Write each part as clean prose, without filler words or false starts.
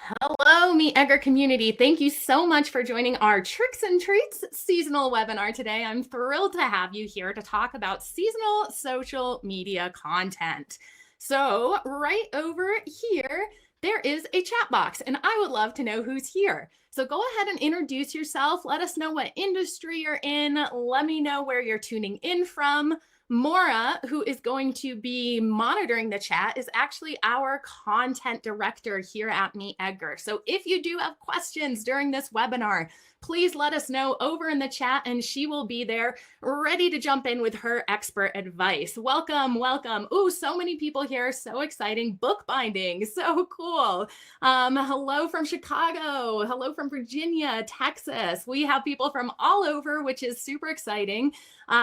Hello, MeetEdgar community. Thank you so much for joining our Tricks and Treats seasonal webinar today. I'm thrilled to have you here to talk about seasonal social media content. So right over here, there is a chat box, and I would love to know who's here. So go ahead and introduce yourself. Let us know what industry you're in. Let me know where you're tuning in from. Mora, who is going to be monitoring the chat, is actually our content director here at MeetEdgar. So if you do have questions during this webinar, please let us know over in the chat and she will be there ready to jump in with her expert advice. Welcome, welcome. Ooh, so many people here. So exciting. Bookbinding. So cool. Hello from Chicago. Hello from Virginia, Texas. We have people from all over, which is super exciting.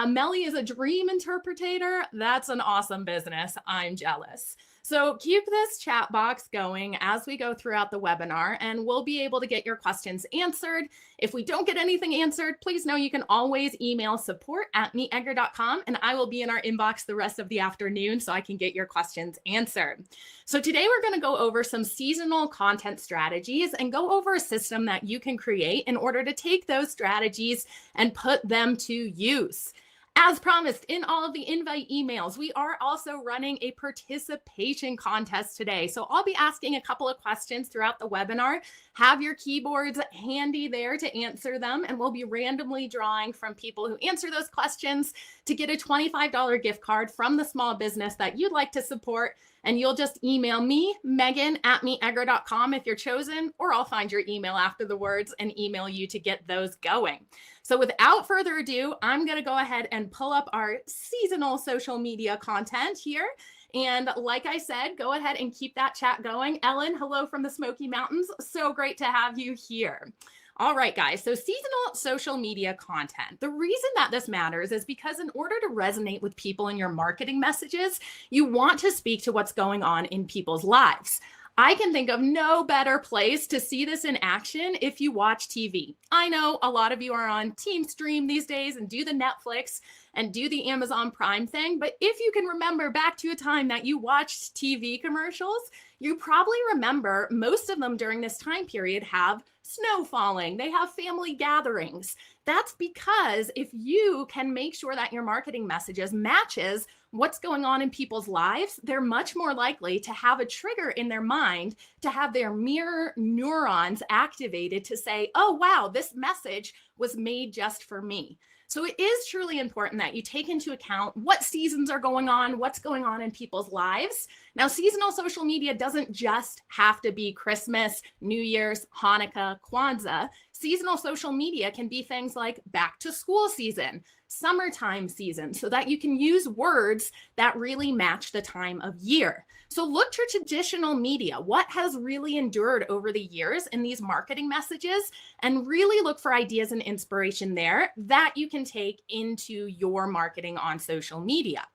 Melly is a dream interpreter. That's an awesome business. I'm jealous. So keep this chat box going as we go throughout the webinar, and we'll be able to get your questions answered. If we don't get anything answered, please know you can always email support@meetedgar.com, and I will be in our inbox the rest of the afternoon so I can get your questions answered. So today we're going to go over some seasonal content strategies and go over a system that you can create in order to take those strategies and put them to use. As promised in all of the invite emails, we are also running a participation contest today. So I'll be asking a couple of questions throughout the webinar. Have your keyboards handy there to answer them, and we'll be randomly drawing from people who answer those questions to get a $25 gift card from the small business that you'd like to support. And you'll just email me, Megan@meetedgar.com if you're chosen, or I'll find your email after the words and email you to get those going. So without further ado, I'm going to go ahead and pull up our seasonal social media content here. And like I said, go ahead and keep that chat going. Ellen, hello from the Smoky Mountains. So great to have you here. All right, guys, so seasonal social media content. The reason that this matters is because in order to resonate with people in your marketing messages, you want to speak to what's going on in people's lives. I can think of no better place to see this in action if you watch TV. I know a lot of you are on Team Stream these days and do the Netflix and do the Amazon Prime thing, but if you can remember back to a time that you watched TV commercials, you probably remember most of them during this time period have snow falling, they have family gatherings. That's because if you can make sure that your marketing messages matches what's going on in people's lives, they're much more likely to have a trigger in their mind to have their mirror neurons activated to say, oh, wow, this message was made just for me. So it is truly important that you take into account what seasons are going on, what's going on in people's lives. Now, seasonal social media doesn't just have to be Christmas, New Year's, Hanukkah, Kwanzaa. Seasonal social media can be things like back to school season, summertime season, so that you can use words that really match the time of year. So look to traditional media, what has really endured over the years in these marketing messages, and really look for ideas and inspiration there that you can take into your marketing on social media.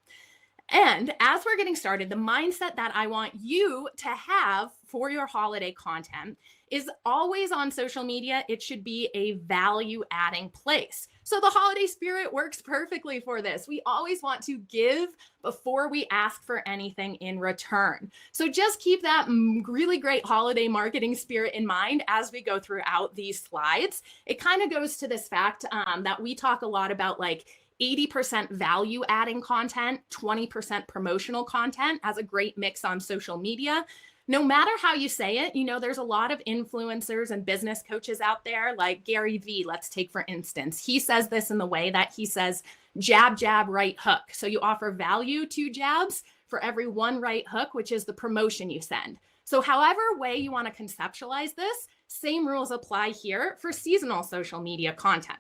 And as we're getting started, the mindset that I want you to have for your holiday content is always on social media. It should be a value adding place. So the holiday spirit works perfectly for this. We always want to give before we ask for anything in return. So just keep that really great holiday marketing spirit in mind as we go throughout these slides. It kind of goes to this fact that we talk a lot about, like 80% value adding content, 20% promotional content as a great mix on social media. No matter how you say it, you know, there's a lot of influencers and business coaches out there, like Gary Vee, let's take for instance. He says this in the way that he says, jab, jab, right hook. So you offer value 2 jabs for every 1 right hook, which is the promotion you send. So however way you want to conceptualize this, same rules apply here for seasonal social media content.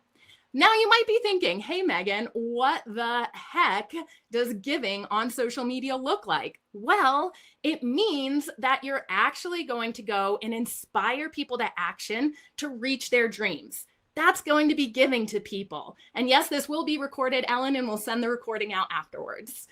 Now you might be thinking, hey, Megan, what the heck does giving on social media look like? Well, it means that you're actually going to go and inspire people to action to reach their dreams. That's going to be giving to people. And yes, this will be recorded, Ellen, and we'll send the recording out afterwards.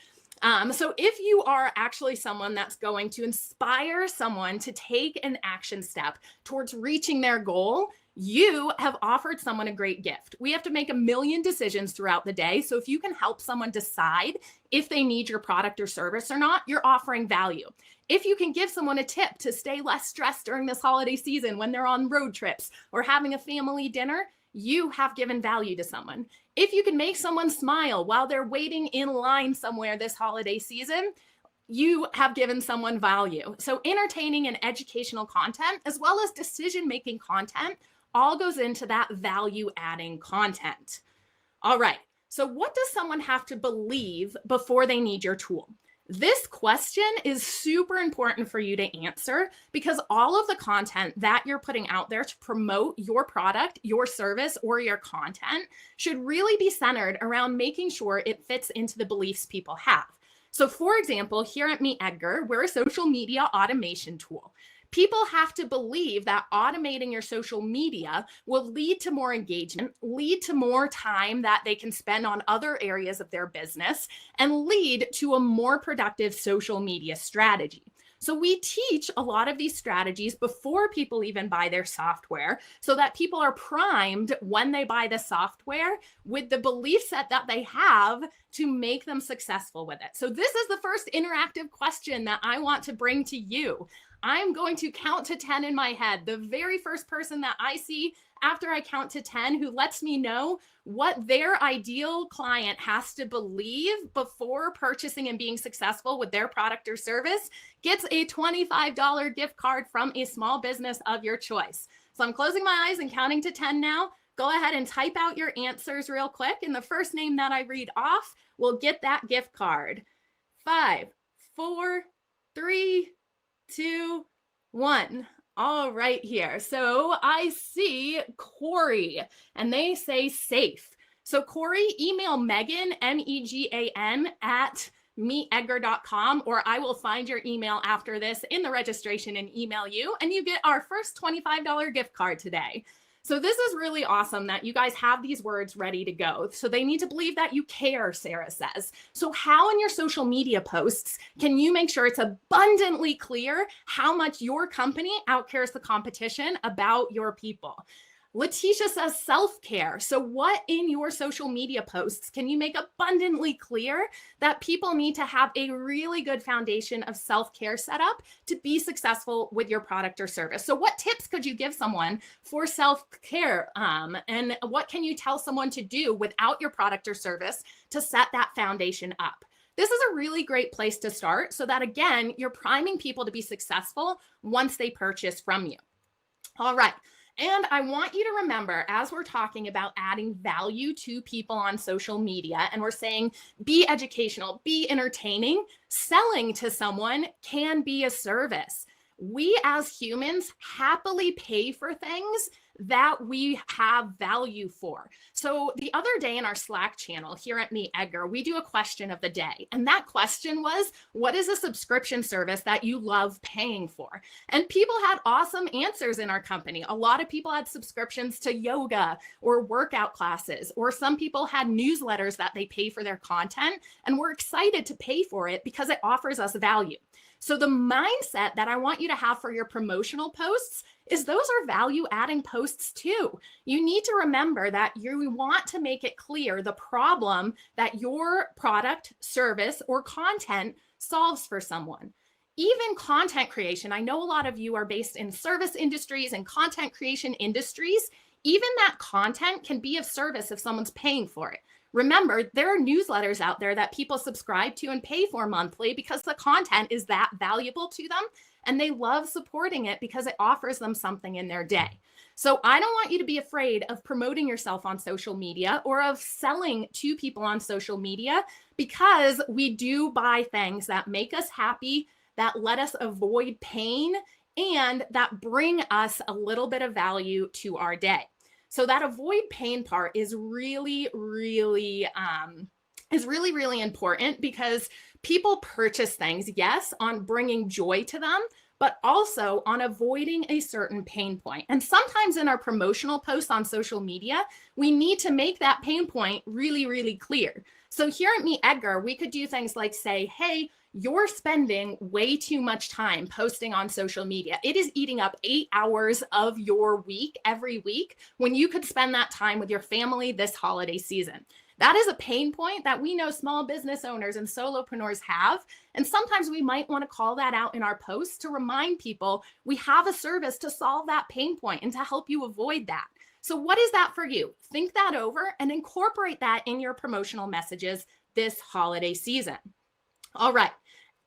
So if you are actually someone that's going to inspire someone to take an action step towards reaching their goal, you have offered someone a great gift. We have to make a million decisions throughout the day. So if you can help someone decide if they need your product or service or not, you're offering value. If you can give someone a tip to stay less stressed during this holiday season when they're on road trips or having a family dinner, you have given value to someone. If you can make someone smile while they're waiting in line somewhere this holiday season, you have given someone value. So entertaining and educational content, as well as decision-making content, all goes into that value-adding content. All right, so what does someone have to believe before they need your tool? This question is super important for you to answer because all of the content that you're putting out there to promote your product, your service, or your content should really be centered around making sure it fits into the beliefs people have. So for example, here at MeetEdgar, we're a social media automation tool. People have to believe that automating your social media will lead to more engagement, lead to more time that they can spend on other areas of their business, and lead to a more productive social media strategy. So we teach a lot of these strategies before people even buy their software so that people are primed when they buy the software with the belief set that they have to make them successful with it. So this is the first interactive question that I want to bring to you. I'm going to count to 10 in my head. The very first person that I see after I count to 10 who lets me know what their ideal client has to believe before purchasing and being successful with their product or service gets a $25 gift card from a small business of your choice. So I'm closing my eyes and counting to 10 now. Go ahead and type out your answers real quick. And the first name that I read off will get that gift card. 5, 4, 3, 2, 1. All right here. So I see Corey and they say safe. So Corey, email Megan, MEGAN at meetedgar.com, or I will find your email after this in the registration and email you, and you get our first $25 gift card today. So this is really awesome that you guys have these words ready to go. So they need to believe that you care, Sarah says. So how in your social media posts can you make sure it's abundantly clear how much your company outcares the competition about your people? Letitia says self-care. So what in your social media posts can you make abundantly clear that people need to have a really good foundation of self-care set up to be successful with your product or service? So what tips could you give someone for self-care? And what can you tell someone to do without your product or service to set that foundation up? This is a really great place to start so that, again, you're priming people to be successful once they purchase from you. All right. And I want you to remember, as we're talking about adding value to people on social media, and we're saying be educational, be entertaining, selling to someone can be a service. We as humans happily pay for things that we have value for. So the other day in our Slack channel here at MeetEdgar, we do a question of the day. And that question was, what is a subscription service that you love paying for? And people had awesome answers in our company. A lot of people had subscriptions to yoga or workout classes, or some people had newsletters that they pay for their content. And we're excited to pay for it because it offers us value. So the mindset that I want you to have for your promotional posts is those are value adding posts too. You need to remember that you want to make it clear the problem that your product, service, or content solves for someone. Even content creation, I know a lot of you are based in service industries and content creation industries. Even that content can be of service if someone's paying for it. Remember, there are newsletters out there that people subscribe to and pay for monthly because the content is that valuable to them and they love supporting it because it offers them something in their day. So I don't want you to be afraid of promoting yourself on social media or of selling to people on social media, because we do buy things that make us happy, that let us avoid pain, and that bring us a little bit of value to our day. So that avoid pain part is really important, because people purchase things, yes, on bringing joy to them, but also on avoiding a certain pain point. And sometimes in our promotional posts on social media, we need to make that pain point really clear. So here at MeetEdgar, we could do things like say, hey, you're spending way too much time posting on social media. It is eating up 8 hours of your week every week when you could spend that time with your family this holiday season. That is a pain point that we know small business owners and solopreneurs have. And sometimes we might want to call that out in our posts to remind people we have a service to solve that pain point and to help you avoid that. So what is that for you? Think that over and incorporate that in your promotional messages this holiday season. All right,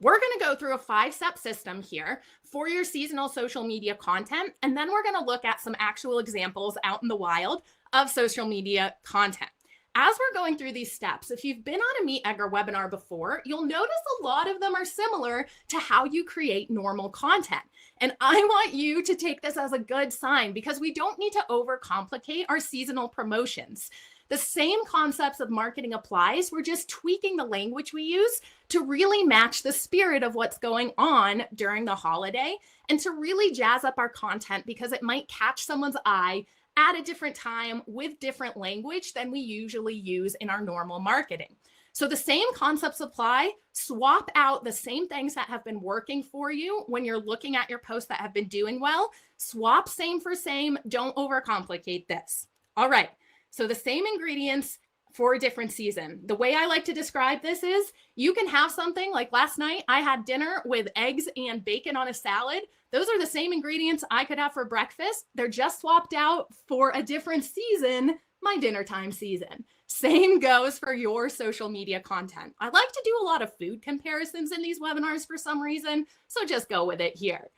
we're going to go through a 5-step system here for your seasonal social media content, and then we're going to look at some actual examples out in the wild of social media content. As we're going through these steps, if you've been on a MeetEdgar webinar before, you'll notice a lot of them are similar to how you create normal content. And I want you to take this as a good sign because we don't need to overcomplicate our seasonal promotions. The same concepts of marketing applies. We're just tweaking the language we use to really match the spirit of what's going on during the holiday and to really jazz up our content because it might catch someone's eye at a different time with different language than we usually use in our normal marketing. So the same concepts apply. Swap out the same things that have been working for you when you're looking at your posts that have been doing well. Swap same for same. Don't overcomplicate this. All right. So the same ingredients for a different season. The way I like to describe this is you can have something like last night, I had dinner with eggs and bacon on a salad. Those are the same ingredients I could have for breakfast. They're just swapped out for a different season, my dinner time season. Same goes for your social media content. I like to do a lot of food comparisons in these webinars for some reason, so just go with it here.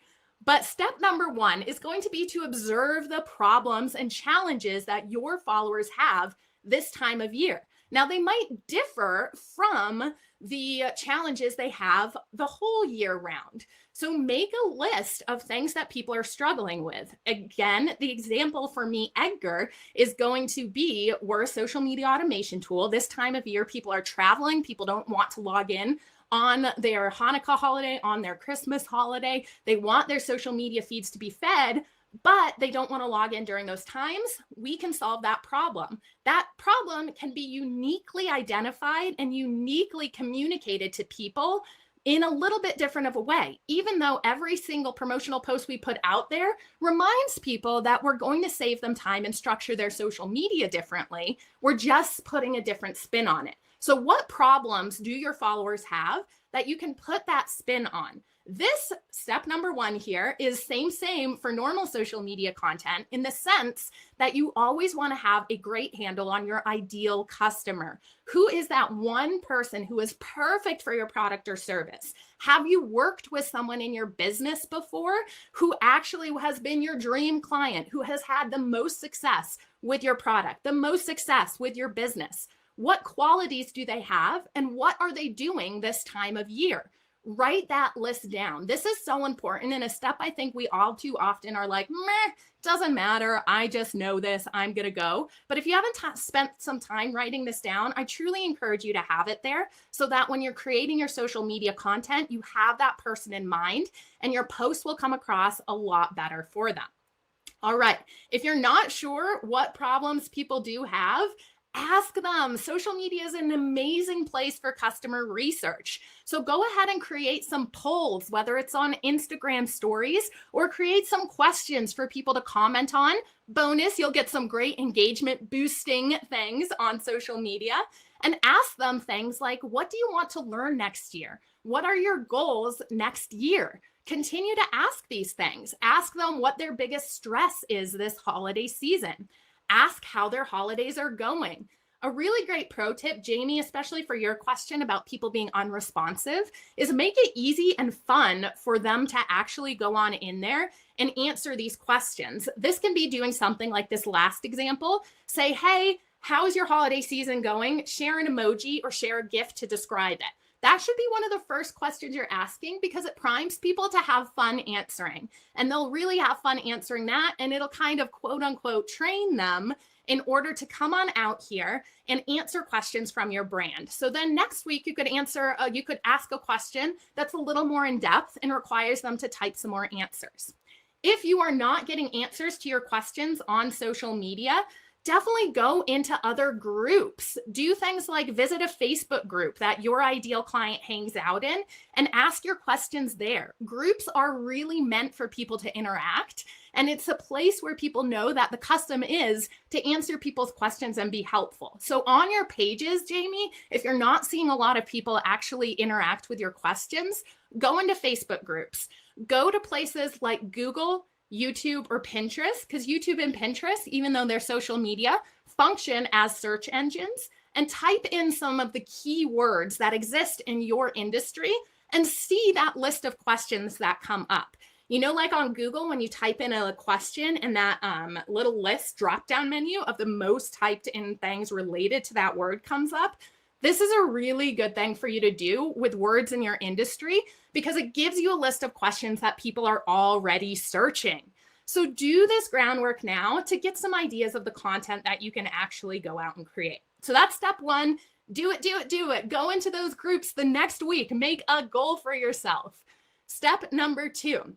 But step number 1 is going to be to observe the problems and challenges that your followers have this time of year. Now, they might differ from the challenges they have the whole year round. So make a list of things that people are struggling with. Again, the example for MeetEdgar is going to be we're a social media automation tool. This time of year, people are traveling. People don't want to log in on their Hanukkah holiday, on their Christmas holiday. They want their social media feeds to be fed, but they don't want to log in during those times. We can solve that problem. That problem can be uniquely identified and uniquely communicated to people in a little bit different of a way, even though every single promotional post we put out there reminds people that we're going to save them time and structure their social media differently. We're just putting a different spin on it. So what problems do your followers have that you can put that spin on? This step number 1 here is same for normal social media content in the sense that you always want to have a great handle on your ideal customer. Who is that one person who is perfect for your product or service? Have you worked with someone in your business before who actually has been your dream client, who has had the most success with your product, the most success with your business? What qualities do they have and what are they doing this time of year? Write that list down. This is so important and a step I think we all too often are like, meh, doesn't matter. I just know this. I'm going to go. But if you haven't spent some time writing this down, I truly encourage you to have it there so that when you're creating your social media content, you have that person in mind and your posts will come across a lot better for them. All right. If you're not sure what problems people do have, ask them. Social media is an amazing place for customer research. So go ahead and create some polls, whether it's on Instagram stories or create some questions for people to comment on. Bonus, you'll get some great engagement boosting things on social media and ask them things like, what do you want to learn next year? What are your goals next year? Continue to ask these things. Ask them what their biggest stress is this holiday season. Ask how their holidays are going. A really great pro tip, Jamie, especially for your question about people being unresponsive, is make it easy and fun for them to actually go on in there and answer these questions. This can be doing something like this last example. Say, hey, how's your holiday season going? Share an emoji or share a GIF to describe it. That should be one of the first questions you're asking because it primes people to have fun answering. And they'll really have fun answering that. And it'll kind of quote unquote train them in order to come on out here and answer questions from your brand. So then next week you could ask a question that's a little more in depth and requires them to type some more answers. If you are not getting answers to your questions on social media, Definitely go into other groups. Do things like visit a Facebook group that your ideal client hangs out in and ask your questions there. Groups are really meant for people to interact, and it's a place where people know that the custom is to answer people's questions and be helpful. So on your pages, Jamie, if you're not seeing a lot of people actually interact with your questions, go into Facebook groups. Go to places like Google, YouTube, or Pinterest, because YouTube and Pinterest, even though they're social media, function as search engines, and type in some of the keywords that exist in your industry and see that list of questions that come up. You know, like on Google, when you type in a question and that little list drop-down menu of the most typed in things related to that word comes up, this is a really good thing for you to do with words in your industry because it gives you a list of questions that people are already searching. So do this groundwork now to get some ideas of the content that you can actually go out and create. So that's step one. Do it, do it, do it. Go into those groups the next week. Make a goal for yourself. Step number two,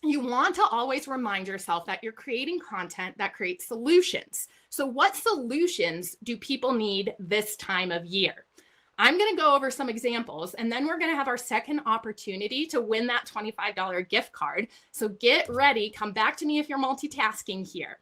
you want to always remind yourself that you're creating content that creates solutions. So what solutions do people need this time of year? I'm going to go over some examples, and then we're going to have our second opportunity to win that $25 gift card. So get ready. Come back to me if you're multitasking here.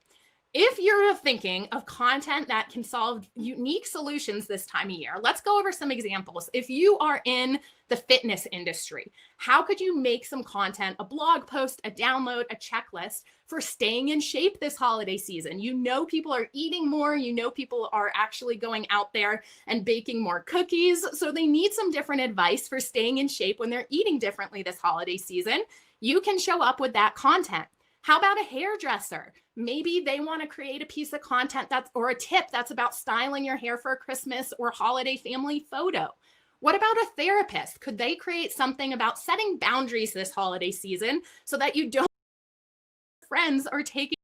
If you're thinking of content that can solve unique solutions this time of year, let's go over some examples. If you are in the fitness industry, how could you make some content, a blog post, a download, a checklist for staying in shape this holiday season? You know people are eating more, you know people are actually going out there and baking more cookies, so they need some different advice for staying in shape when they're eating differently this holiday season. You can show up with that content. How about a hairdresser? Maybe they want to create a piece of content or a tip that's about styling your hair for a Christmas or holiday family photo. What about a therapist? Could they create something about setting boundaries this holiday season so that you don't friends are taking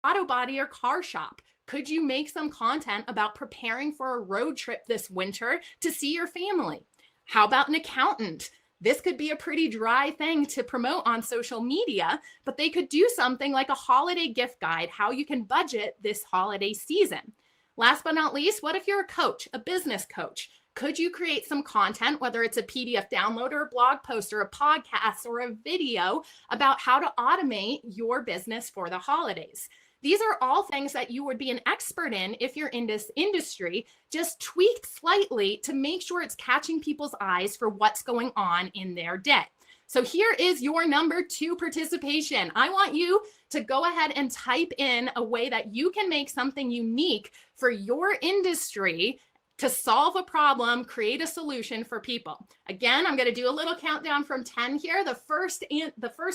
auto body or car shop? Could you make some content about preparing for a road trip this winter to see your family? How about an accountant? This could be a pretty dry thing to promote on social media, but they could do something like a holiday gift guide, how you can budget this holiday season. Last but not least, what if you're a coach, a business coach? Could you create some content, whether it's a PDF download or a blog post or a podcast or a video about how to automate your business for the holidays? These are all things that you would be an expert in if you're in this industry, just tweaked slightly to make sure it's catching people's eyes for what's going on in their day. So here is your number 2 participation. I want you to go ahead and type in a way that you can make something unique for your industry to solve a problem, create a solution for people. Again, I'm going to do a little countdown from 10 here. The first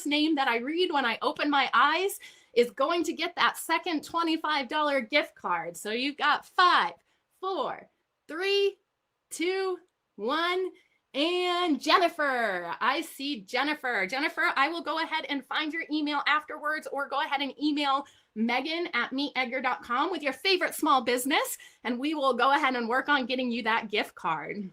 name that I read when I open my eyes is going to get that second $25 gift card. So you've got 5, 4, 3, 2, 1, and Jennifer. I see Jennifer. Jennifer, I will go ahead and find your email afterwards, or go ahead and email Megan@meetedgar.com with your favorite small business, and we will go ahead and work on getting you that gift card.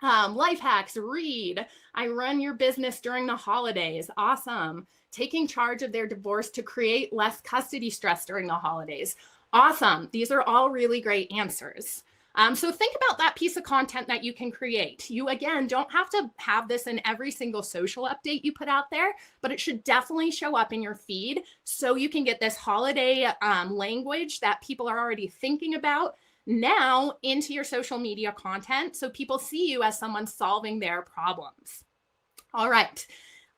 Life hacks, read. I run your business during the holidays. Awesome. Taking charge of their divorce to create less custody stress during the holidays. Awesome. These are all really great answers. So think about that piece of content that you can create. You, again, don't have to have this in every single social update you put out there, but it should definitely show up in your feed so you can get this holiday language that people are already thinking about now into your social media content so people see you as someone solving their problems. All right.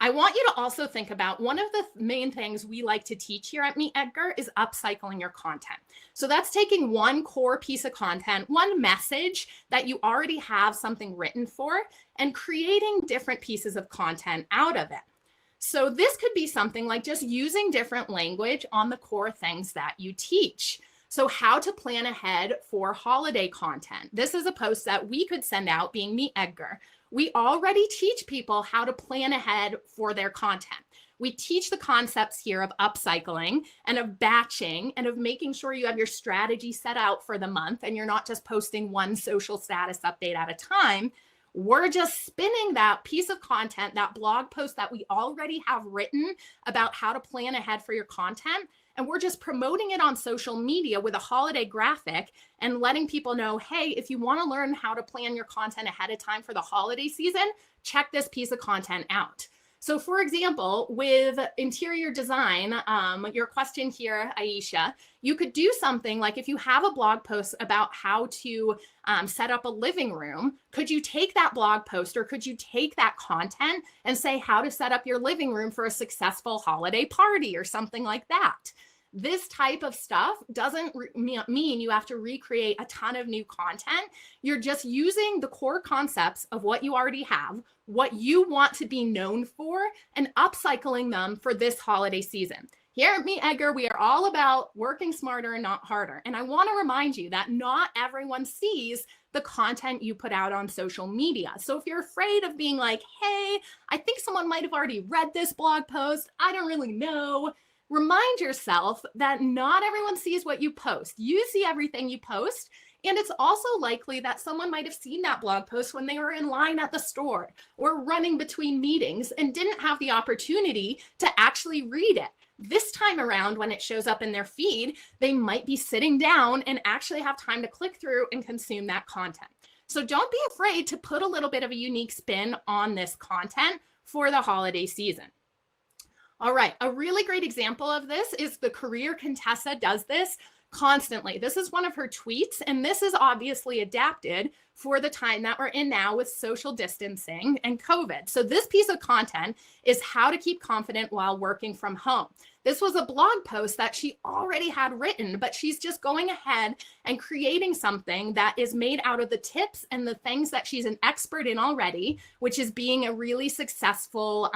I want you to also think about one of the main things we like to teach here at MeetEdgar is upcycling your content. So that's taking one core piece of content, one message that you already have something written for, and creating different pieces of content out of it. So this could be something like just using different language on the core things that you teach. So how to plan ahead for holiday content. This is a post that we could send out, being MeetEdgar. We already teach people how to plan ahead for their content. We teach the concepts here of upcycling and of batching and of making sure you have your strategy set out for the month and you're not just posting one social status update at a time. We're just spinning that piece of content, that blog post that we already have written about how to plan ahead for your content. And we're just promoting it on social media with a holiday graphic and letting people know, hey, if you want to learn how to plan your content ahead of time for the holiday season, check this piece of content out. So for example, with interior design, your question here, Aisha, you could do something like if you have a blog post about how to set up a living room, could you take that blog post or could you take that content and say how to set up your living room for a successful holiday party or something like that? This type of stuff doesn't mean you have to recreate a ton of new content. You're just using the core concepts of what you already have, what you want to be known for, and upcycling them for this holiday season. Here at MeetEdgar, we are all about working smarter and not harder. And I want to remind you that not everyone sees the content you put out on social media. So if you're afraid of being like, hey, I think someone might have already read this blog post, I don't really know, remind yourself that not everyone sees what you post. You see everything you post. And it's also likely that someone might have seen that blog post when they were in line at the store or running between meetings and didn't have the opportunity to actually read it. This time around, when it shows up in their feed, they might be sitting down and actually have time to click through and consume that content. So don't be afraid to put a little bit of a unique spin on this content for the holiday season. All right, a really great example of this is the career Contessa does this constantly. This is one of her tweets, and this is obviously adapted for the time that we're in now with social distancing and COVID. So this piece of content is how to keep confident while working from home. This was a blog post that she already had written, but she's just going ahead and creating something that is made out of the tips and the things that she's an expert in already, which is being a really successful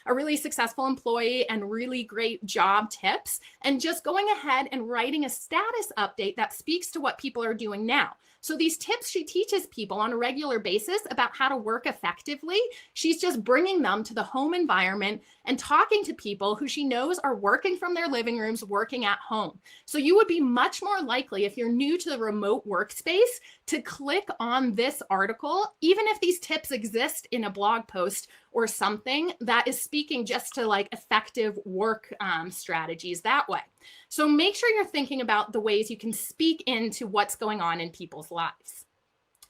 employee and really great job tips, and just going ahead and writing a status update that speaks to what people are doing now. So these tips she teaches people on a regular basis about how to work effectively. She's just bringing them to the home environment and talking to people who she knows are working from their living rooms, working at home. So you would be much more likely, if you're new to the remote workspace, to click on this article, even if these tips exist in a blog post or something that is speaking just to like effective work strategies that way. So make sure you're thinking about the ways you can speak into what's going on in people's lives.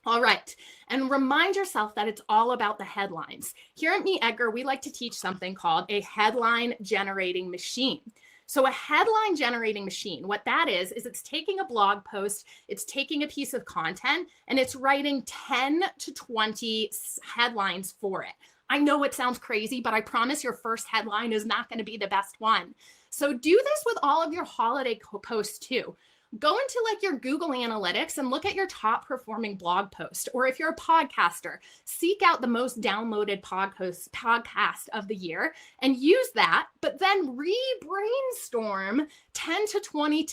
All right, and remind yourself that it's all about the headlines. Here at MeetEdgar, we like to teach something called a headline generating machine. So a headline generating machine, what that is it's taking a blog post, it's taking a piece of content, and it's writing 10 to 20 headlines for it. I know it sounds crazy, but I promise your first headline is not going to be the best one. So do this with all of your holiday posts too. Go into like your Google Analytics and look at your top performing blog post. Or if you're a podcaster, seek out the most downloaded podcast of the year and use that, but then re-brainstorm 10 to 20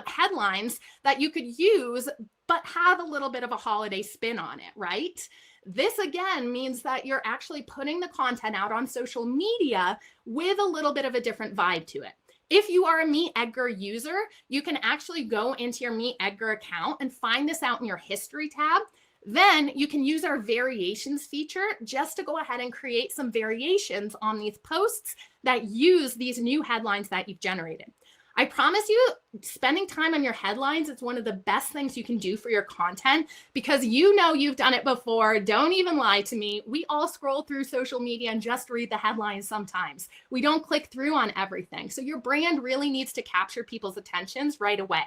headlines that you could use, but have a little bit of a holiday spin on it, right? This again means that you're actually putting the content out on social media with a little bit of a different vibe to it. If you are a MeetEdgar user, you can actually go into your MeetEdgar account and find this out in your history tab. Then you can use our variations feature just to go ahead and create some variations on these posts that use these new headlines that you've generated. I promise you, spending time on your headlines is one of the best things you can do for your content because you know you've done it before. Don't even lie to me. We all scroll through social media and just read the headlines sometimes. We don't click through on everything. So your brand really needs to capture people's attentions right away.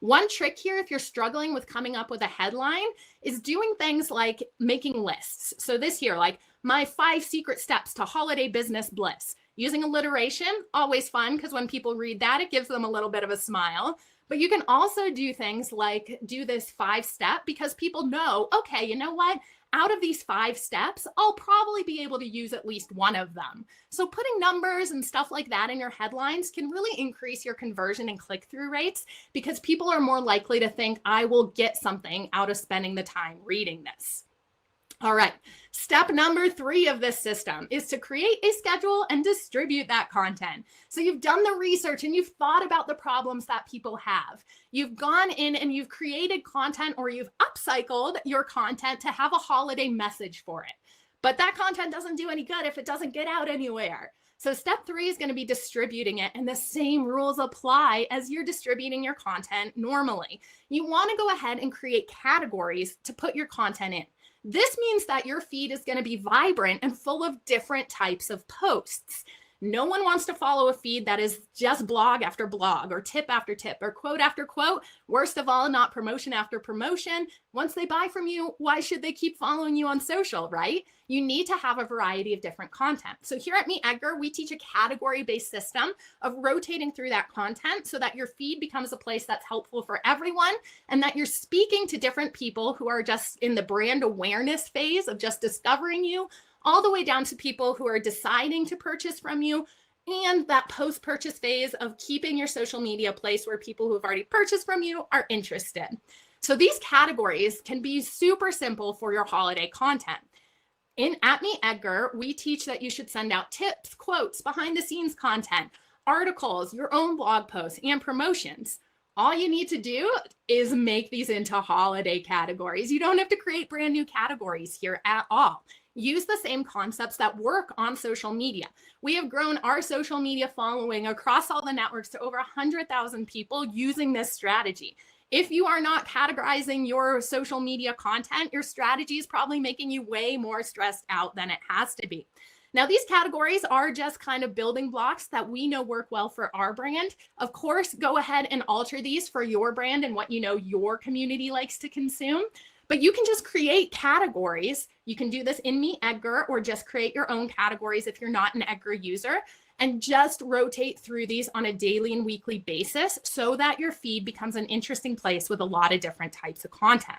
One trick here, if you're struggling with coming up with a headline, is doing things like making lists. So this here, like my 5 secret steps to holiday business bliss. Using alliteration, always fun because when people read that, it gives them a little bit of a smile. But you can also do things like do this 5-step because people know, okay, you know what? Out of these 5 steps, I'll probably be able to use at least one of them. So putting numbers and stuff like that in your headlines can really increase your conversion and click-through rates because people are more likely to think, I will get something out of spending the time reading this. All right. Step number 3 of this system is to create a schedule and distribute that content. So you've done the research and you've thought about the problems that people have. You've gone in and you've created content, or you've upcycled your content to have a holiday message for it. But that content doesn't do any good if it doesn't get out anywhere. So step 3 is going to be distributing it, and the same rules apply as you're distributing your content normally. You want to go ahead and create categories to put your content in. This means that your feed is going to be vibrant and full of different types of posts. No one wants to follow a feed that is just blog after blog, or tip after tip, or quote after quote. Worst of all, not promotion after promotion. Once they buy from you, why should they keep following you on social, right? You need to have a variety of different content. So here at MeetEdgar, we teach a category-based system of rotating through that content so that your feed becomes a place that's helpful for everyone, and that you're speaking to different people who are just in the brand awareness phase of just discovering you, all the way down to people who are deciding to purchase from you, and that post-purchase phase of keeping your social media a place where people who have already purchased from you are interested. So these categories can be super simple for your holiday content. At MeetEdgar, we teach that you should send out tips, quotes, behind the scenes content, articles, your own blog posts, and promotions. All you need to do is make these into holiday categories. You don't have to create brand new categories here at all. Use the same concepts that work on social media. We have grown our social media following across all the networks to over 100,000 people using this strategy. If you are not categorizing your social media content, your strategy is probably making you way more stressed out than it has to be. Now, these categories are just kind of building blocks that we know work well for our brand. Of course, go ahead and alter these for your brand and what you know your community likes to consume. But you can just create categories. You can do this in MeetEdgar, or just create your own categories if you're not an Edgar user, and just rotate through these on a daily and weekly basis so that your feed becomes an interesting place with a lot of different types of content.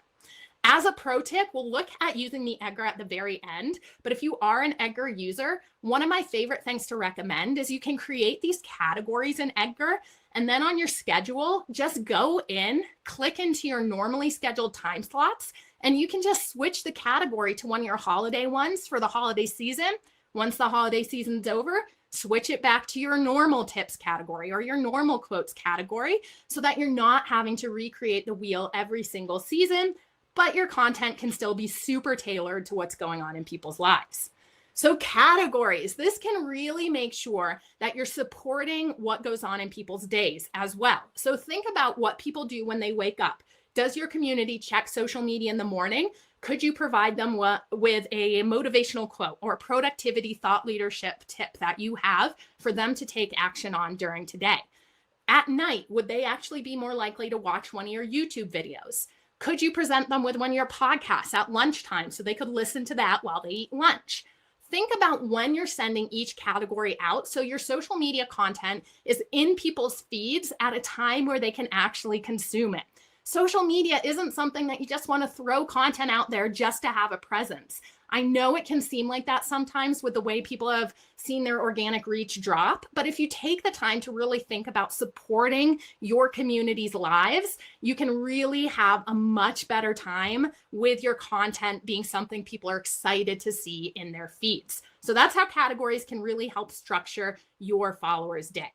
As a pro tip, we'll look at using MeetEdgar at the very end, but if you are an Edgar user, one of my favorite things to recommend is you can create these categories in Edgar, and then on your schedule, just go in, click into your normally scheduled time slots, and you can just switch the category to one of your holiday ones for the holiday season. Once the holiday season's over, switch it back to your normal tips category or your normal quotes category, so that you're not having to recreate the wheel every single season, but your content can still be super tailored to what's going on in people's lives. So categories, this can really make sure that you're supporting what goes on in people's days as well. So think about what people do when they wake up. Does your community check social media in the morning? Could you provide them with a motivational quote or productivity thought leadership tip that you have for them to take action on during today? At night, would they actually be more likely to watch one of your YouTube videos? Could you present them with one of your podcasts at lunchtime so they could listen to that while they eat lunch? Think about when you're sending each category out so your social media content is in people's feeds at a time where they can actually consume it. Social media isn't something that you just want to throw content out there just to have a presence. I know it can seem like that sometimes with the way people have seen their organic reach drop, but if you take the time to really think about supporting your community's lives, you can really have a much better time with your content being something people are excited to see in their feeds. So that's how categories can really help structure your followers' day.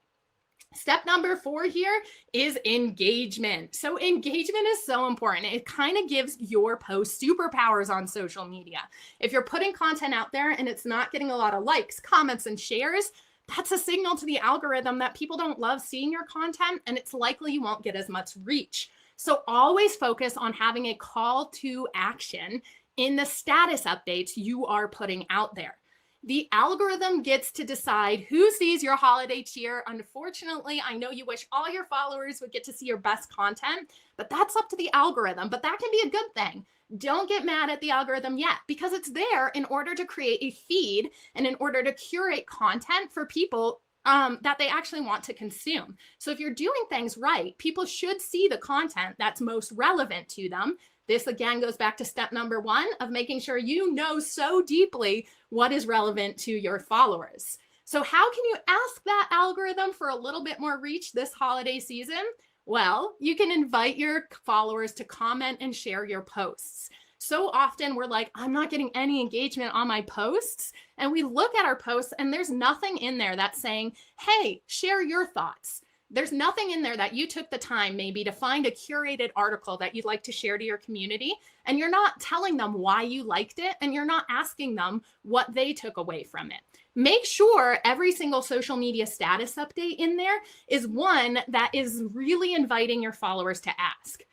Step number 4 here is engagement. So engagement is so important. It kind of gives your post superpowers on social media. If you're putting content out there and it's not getting a lot of likes, comments, and shares, that's a signal to the algorithm that people don't love seeing your content, and it's likely you won't get as much reach. So always focus on having a call to action in the status updates you are putting out there. The algorithm gets to decide who sees your holiday cheer. Unfortunately, I know you wish all your followers would get to see your best content, but that's up to the algorithm. But that can be a good thing. Don't get mad at the algorithm yet, because it's there in order to create a feed and in order to curate content for people that they actually want to consume. So if you're doing things right, people should see the content that's most relevant to them. This again goes back to step number 1 of making sure you know so deeply what is relevant to your followers. So how can you ask that algorithm for a little bit more reach this holiday season? Well, you can invite your followers to comment and share your posts. So often we're like, I'm not getting any engagement on my posts. And we look at our posts and there's nothing in there that's saying, hey, share your thoughts. There's nothing in there that you took the time maybe to find a curated article that you'd like to share to your community. And you're not telling them why you liked it. And you're not asking them what they took away from it. Make sure every single social media status update in there is one that is really inviting your followers to ask.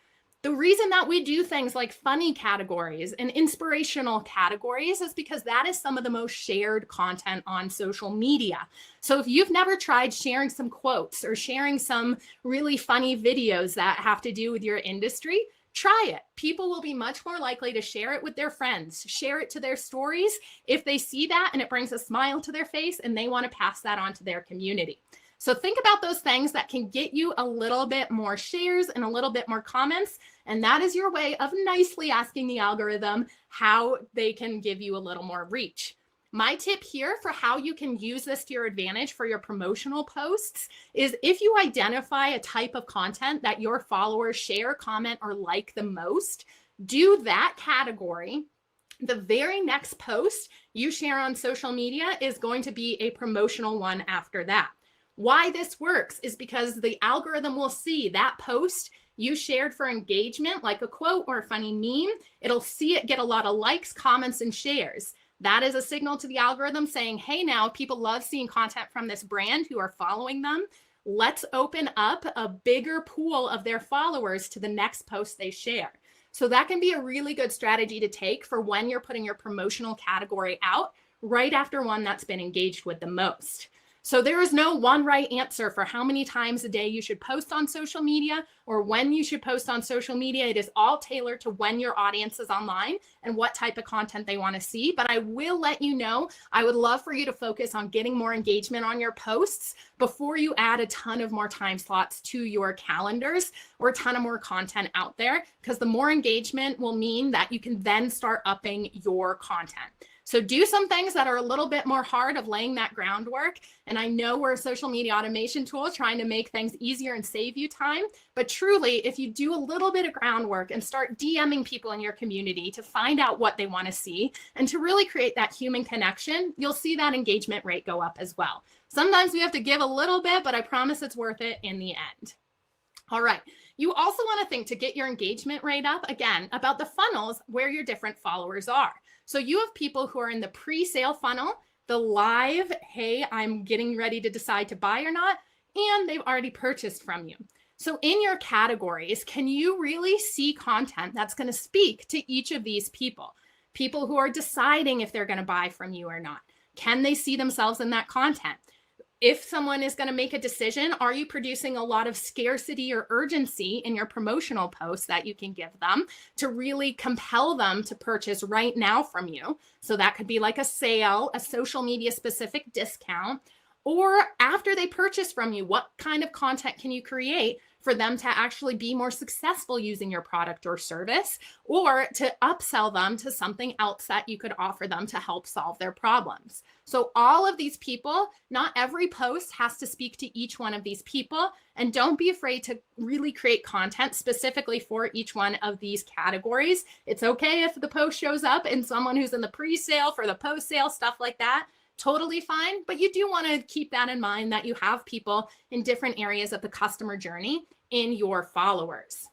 The reason that we do things like funny categories and inspirational categories is because that is some of the most shared content on social media. So if you've never tried sharing some quotes or sharing some really funny videos that have to do with your industry, try it. People will be much more likely to share it with their friends, share it to their stories if they see that and it brings a smile to their face and they want to pass that on to their community. So think about those things that can get you a little bit more shares and a little bit more comments. And that is your way of nicely asking the algorithm how they can give you a little more reach. My tip here for how you can use this to your advantage for your promotional posts is if you identify a type of content that your followers share, comment, or like the most, do that category. The very next post you share on social media is going to be a promotional one after that. Why this works is because the algorithm will see that post you shared for engagement, like a quote or a funny meme. It'll see it get a lot of likes, comments, and shares. That is a signal to the algorithm saying, hey, now people love seeing content from this brand who are following them. Let's open up a bigger pool of their followers to the next post they share. So that can be a really good strategy to take for when you're putting your promotional category out right after one that's been engaged with the most. So there is no one right answer for how many times a day you should post on social media or when you should post on social media. It is all tailored to when your audience is online and what type of content they want to see. But I will let you know, I would love for you to focus on getting more engagement on your posts before you add a ton of more time slots to your calendars or a ton of more content out there, because the more engagement will mean that you can then start upping your content. So do some things that are a little bit more hard of laying that groundwork. And I know we're a social media automation tool trying to make things easier and save you time. But truly, if you do a little bit of groundwork and start DMing people in your community to find out what they want to see and to really create that human connection, you'll see that engagement rate go up as well. Sometimes we have to give a little bit, but I promise it's worth it in the end. All right. You also want to think, to get your engagement rate up, again, about the funnels where your different followers are. So you have people who are in the pre-sale funnel, the live, hey, I'm getting ready to decide to buy or not, and they've already purchased from you. So in your categories, can you really see content that's going to speak to each of these people? People who are deciding if they're going to buy from you or not. Can they see themselves in that content? If someone is going to make a decision, are you producing a lot of scarcity or urgency in your promotional posts that you can give them to really compel them to purchase right now from you? So that could be like a sale, a social media specific discount, or after they purchase from you, what kind of content can you create for them to actually be more successful using your product or service, or to upsell them to something else that you could offer them to help solve their problems. So all of these people, not every post has to speak to each one of these people. And don't be afraid to really create content specifically for each one of these categories. It's okay if the post shows up in someone who's in the pre-sale for the post-sale, stuff like that. Totally fine. But you do want to keep that in mind, that you have people in different areas of the customer journey in your followers.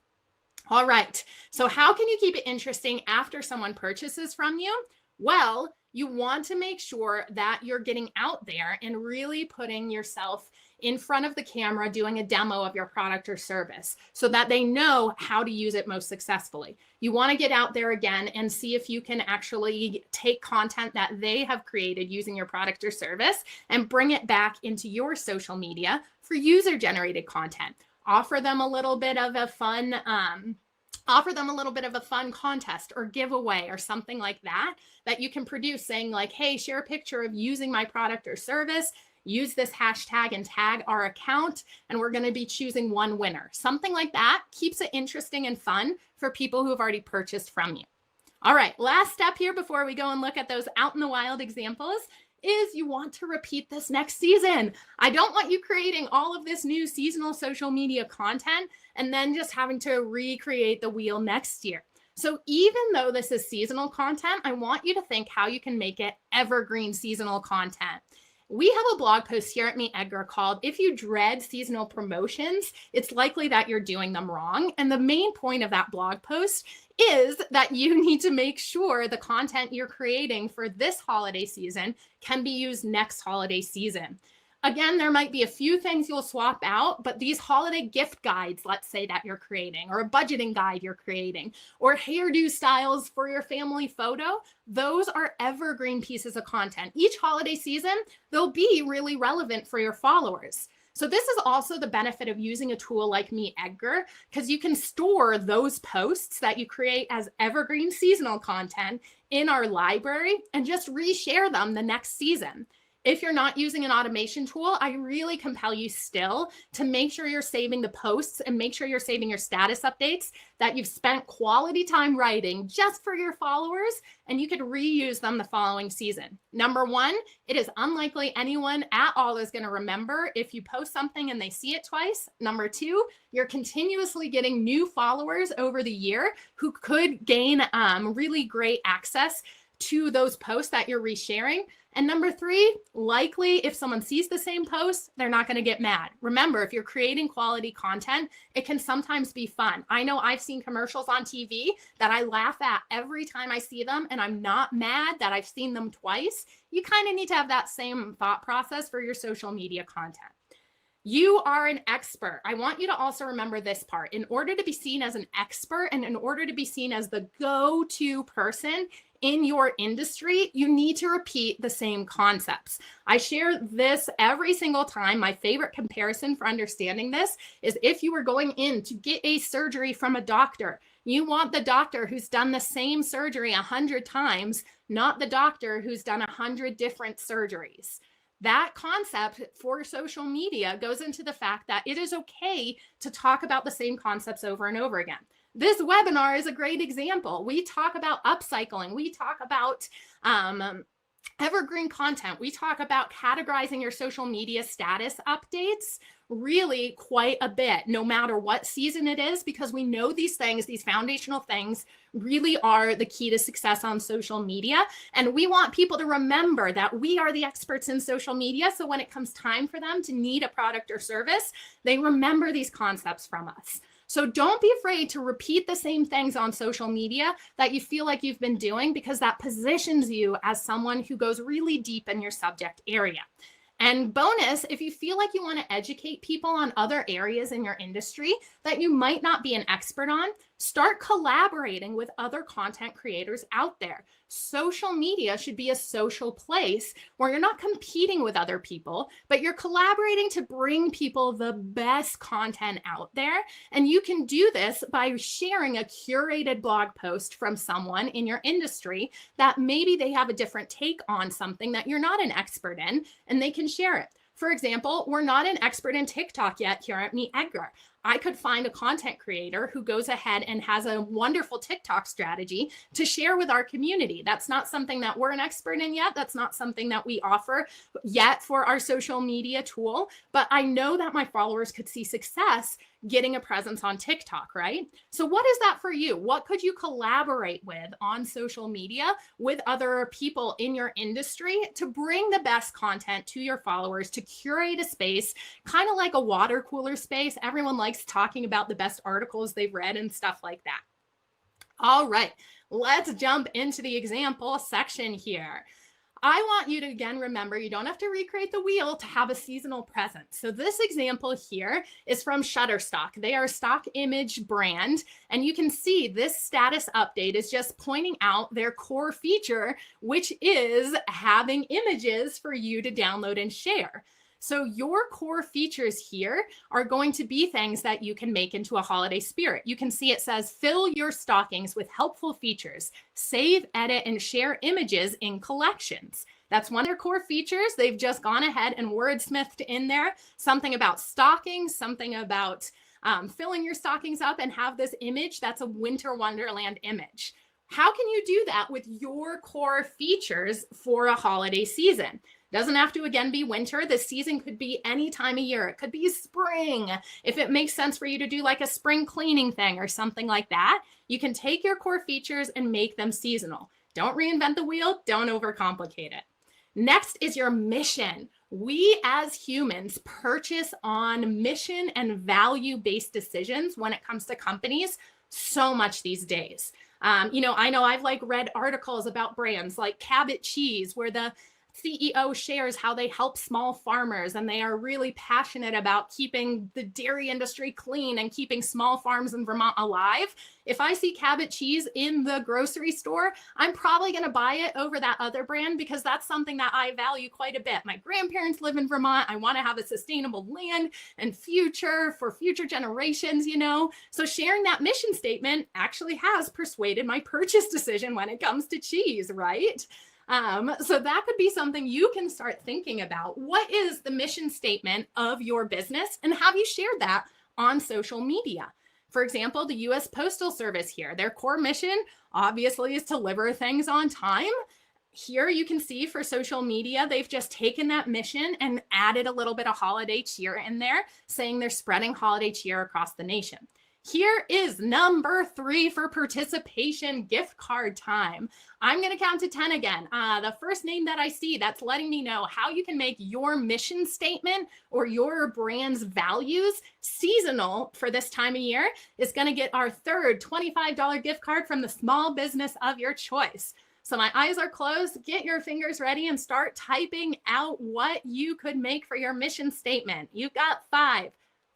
All right. So how can you keep it interesting after someone purchases from you? Well, you want to make sure that you're getting out there and really putting yourself in front of the camera, doing a demo of your product or service so that they know how to use it most successfully. You want to get out there again and see if you can actually take content that they have created using your product or service and bring it back into your social media for user-generated content. Offer them a little bit of a fun contest or giveaway or something like that you can produce, saying like, hey, share a picture of using my product or service, use this hashtag and tag our account, and we're going to be choosing one winner. Something like that keeps it interesting and fun for people who have already purchased from you. All right, last step here before we go and look at those out in the wild examples is you want to repeat this next season. I don't want you creating all of this new seasonal social media content and then just having to recreate the wheel next year. So even though this is seasonal content, I want you to think how you can make it evergreen seasonal content. We have a blog post here at MeetEdgar called "If You Dread Seasonal Promotions, It's Likely That You're Doing Them Wrong." And the main point of that blog post is that you need to make sure the content you're creating for this holiday season can be used next holiday season. Again, there might be a few things you'll swap out, but these holiday gift guides, let's say, that you're creating, or a budgeting guide you're creating, or hairdo styles for your family photo, those are evergreen pieces of content. Each holiday season, they'll be really relevant for your followers. So this is also the benefit of using a tool like MeetEdgar, because you can store those posts that you create as evergreen seasonal content in our library and just reshare them the next season. If you're not using an automation tool, I really compel you still to make sure you're saving the posts and make sure you're saving your status updates that you've spent quality time writing just for your followers, and you could reuse them the following season. Number one, it is unlikely anyone at all is going to remember if you post something and they see it twice. Number two, you're continuously getting new followers over the year who could gain really great access to those posts that you're resharing. And number three, likely if someone sees the same post, they're not going to get mad. Remember, if you're creating quality content, it can sometimes be fun. I know I've seen commercials on TV that I laugh at every time I see them, and I'm not mad that I've seen them twice. You kind of need to have that same thought process for your social media content. You are an expert. I want you to also remember this part. In order to be seen as an expert and in order to be seen as the go-to person in your industry, you need to repeat the same concepts. I share this every single time. My favorite comparison for understanding this is if you were going in to get a surgery from a doctor. You want the doctor who's done the same surgery 100 times, not the doctor who's done 100 different surgeries. That concept for social media goes into the fact that it is okay to talk about the same concepts over and over again. This webinar is a great example. We talk about upcycling. We talk about evergreen content. We talk about categorizing your social media status updates really quite a bit, no matter what season it is, because we know these things, these foundational things really are the key to success on social media. And we want people to remember that we are the experts in social media. So when it comes time for them to need a product or service, they remember these concepts from us. So don't be afraid to repeat the same things on social media that you feel like you've been doing, because that positions you as someone who goes really deep in your subject area. And bonus, if you feel like you want to educate people on other areas in your industry that you might not be an expert on, start collaborating with other content creators out there. Social media should be a social place where you're not competing with other people, but you're collaborating to bring people the best content out there. And you can do this by sharing a curated blog post from someone in your industry that maybe they have a different take on something that you're not an expert in, and they can share it. For example, we're not an expert in TikTok yet here at MeetEdgar. I could find a content creator who goes ahead and has a wonderful TikTok strategy to share with our community. That's not something that we're an expert in yet. That's not something that we offer yet for our social media tool. But I know that my followers could see success getting a presence on TikTok, right? So what is that for you? What could you collaborate with on social media with other people in your industry to bring the best content to your followers, to curate a space, kind of like a water cooler space? Everyone likes talking about the best articles they've read and stuff like that. All right, let's jump into the example section here. I want you to, again, remember, you don't have to recreate the wheel to have a seasonal presence. So this example here is from Shutterstock. They are a stock image brand, and you can see this status update is just pointing out their core feature, which is having images for you to download and share. So your core features here are going to be things that you can make into a holiday spirit. You can see it says, fill your stockings with helpful features, save, edit, and share images in collections. That's one of their core features. They've just gone ahead and wordsmithed in there something about stockings, something about filling your stockings up, and have this image that's a winter wonderland image. How can you do that with your core features for a holiday season? Doesn't have to again be winter. The season could be any time of year. It could be spring. If it makes sense for you to do like a spring cleaning thing or something like that, you can take your core features and make them seasonal. Don't reinvent the wheel. Don't overcomplicate it. Next is your mission. We as humans purchase on mission and value-based decisions when it comes to companies so much these days. I know I've read articles about brands like Cabot Cheese, where the CEO shares how they help small farmers and they are really passionate about keeping the dairy industry clean and keeping small farms in Vermont alive. If I see Cabot Cheese in the grocery store, I'm probably going to buy it over that other brand because that's something that I value quite a bit. My grandparents live in Vermont. I want to have a sustainable land and future for future generations, So sharing that mission statement actually has persuaded my purchase decision when it comes to cheese, right? So that could be something you can start thinking about. What is the mission statement of your business? And have you shared that on social media? For example, the US Postal Service here, their core mission obviously is to deliver things on time. Here you can see for social media, they've just taken that mission and added a little bit of holiday cheer in there, saying they're spreading holiday cheer across the nation. Here is number 3 for participation, gift card time. I'm going to count to 10 again. The first name that I see that's letting me know how you can make your mission statement or your brand's values seasonal for this time of year is going to get our third $25 gift card from the small business of your choice. So my eyes are closed. Get your fingers ready and start typing out what you could make for your mission statement. You've got 5,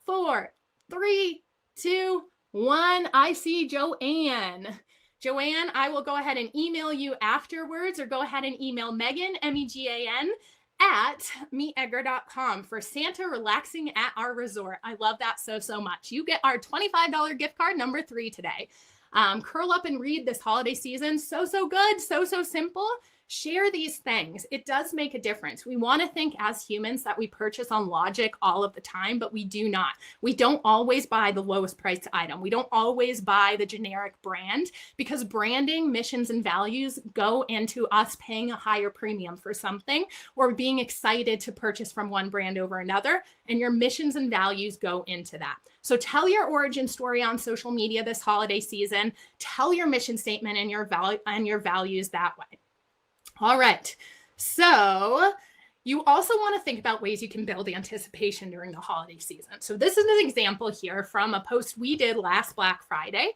4, 3, 2, 1. I see Joanne. Joanne, I will go ahead and email you afterwards, or go ahead and email Megan, MEGAN, at MeetEdgar.com for Santa relaxing at our resort. I love that so much. You get our $25 gift card number 3 today. Curl up and read this holiday season. So good, so simple. Share these things. It does make a difference. We want to think as humans that we purchase on logic all of the time, but we do not. We don't always buy the lowest priced item. We don't always buy the generic brand because branding, missions, and values go into us paying a higher premium for something or being excited to purchase from one brand over another. And your missions and values go into that. So tell your origin story on social media this holiday season. Tell your mission statement and your values that way. All right, so you also want to think about ways you can build anticipation during the holiday season. So this is an example here from a post we did last Black Friday.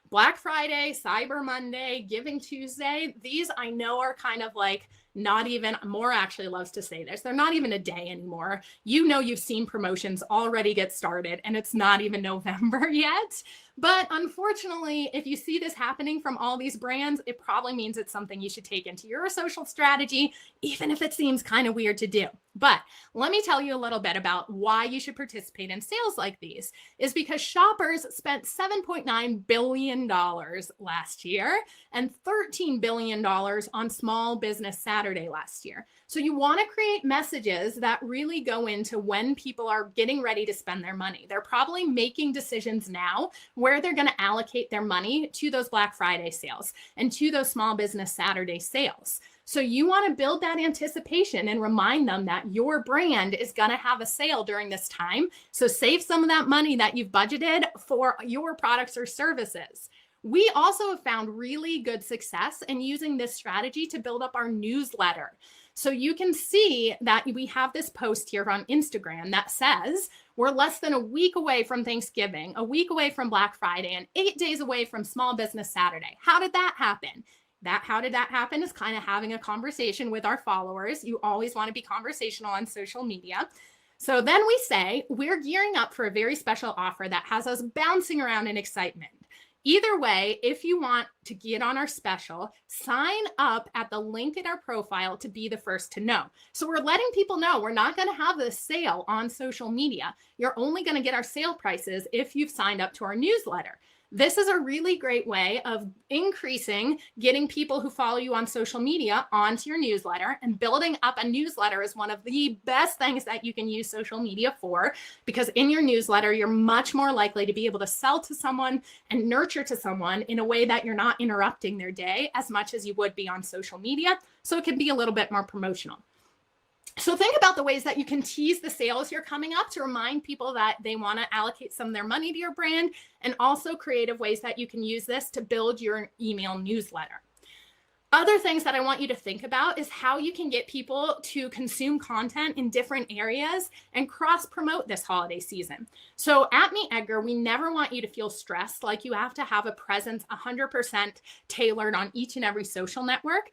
Black Friday, Cyber Monday, Giving Tuesday, these I know are kind of like not even, More actually loves to say this, they're not even a day anymore. You've seen promotions already get started and it's not even November yet. But unfortunately, if you see this happening from all these brands, it probably means it's something you should take into your social strategy, even if it seems kind of weird to do. But let me tell you a little bit about why you should participate in sales like these, is because shoppers spent $7.9 billion last year and $13 billion on Small Business Saturday last year. So you want to create messages that really go into when people are getting ready to spend their money. They're probably making decisions now where they're going to allocate their money to those Black Friday sales and to those Small Business Saturday sales. So you want to build that anticipation and remind them that your brand is going to have a sale during this time. So save some of that money that you've budgeted for your products or services. We also have found really good success in using this strategy to build up our newsletter. So you can see that we have this post here on Instagram that says we're less than a week away from Thanksgiving, a week away from Black Friday, and 8 days away from Small Business Saturday. How did that happen? How did that happen is kind of having a conversation with our followers. You always want to be conversational on social media. So then we say we're gearing up for a very special offer that has us bouncing around in excitement. Either way, if you want to get on our special, sign up at the link in our profile to be the first to know. So we're letting people know we're not going to have this sale on social media. You're only going to get our sale prices if you've signed up to our newsletter. This is a really great way of increasing, getting people who follow you on social media onto your newsletter, and building up a newsletter is one of the best things that you can use social media for, because in your newsletter, you're much more likely to be able to sell to someone and nurture to someone in a way that you're not interrupting their day as much as you would be on social media. So it can be a little bit more promotional. So think about the ways that you can tease the sales you're coming up to remind people that they want to allocate some of their money to your brand, and also creative ways that you can use this to build your email newsletter. Other things that I want you to think about is how you can get people to consume content in different areas and cross promote this holiday season. So at MeetEdgar, we never want you to feel stressed like you have to have a presence 100% tailored on each and every social network.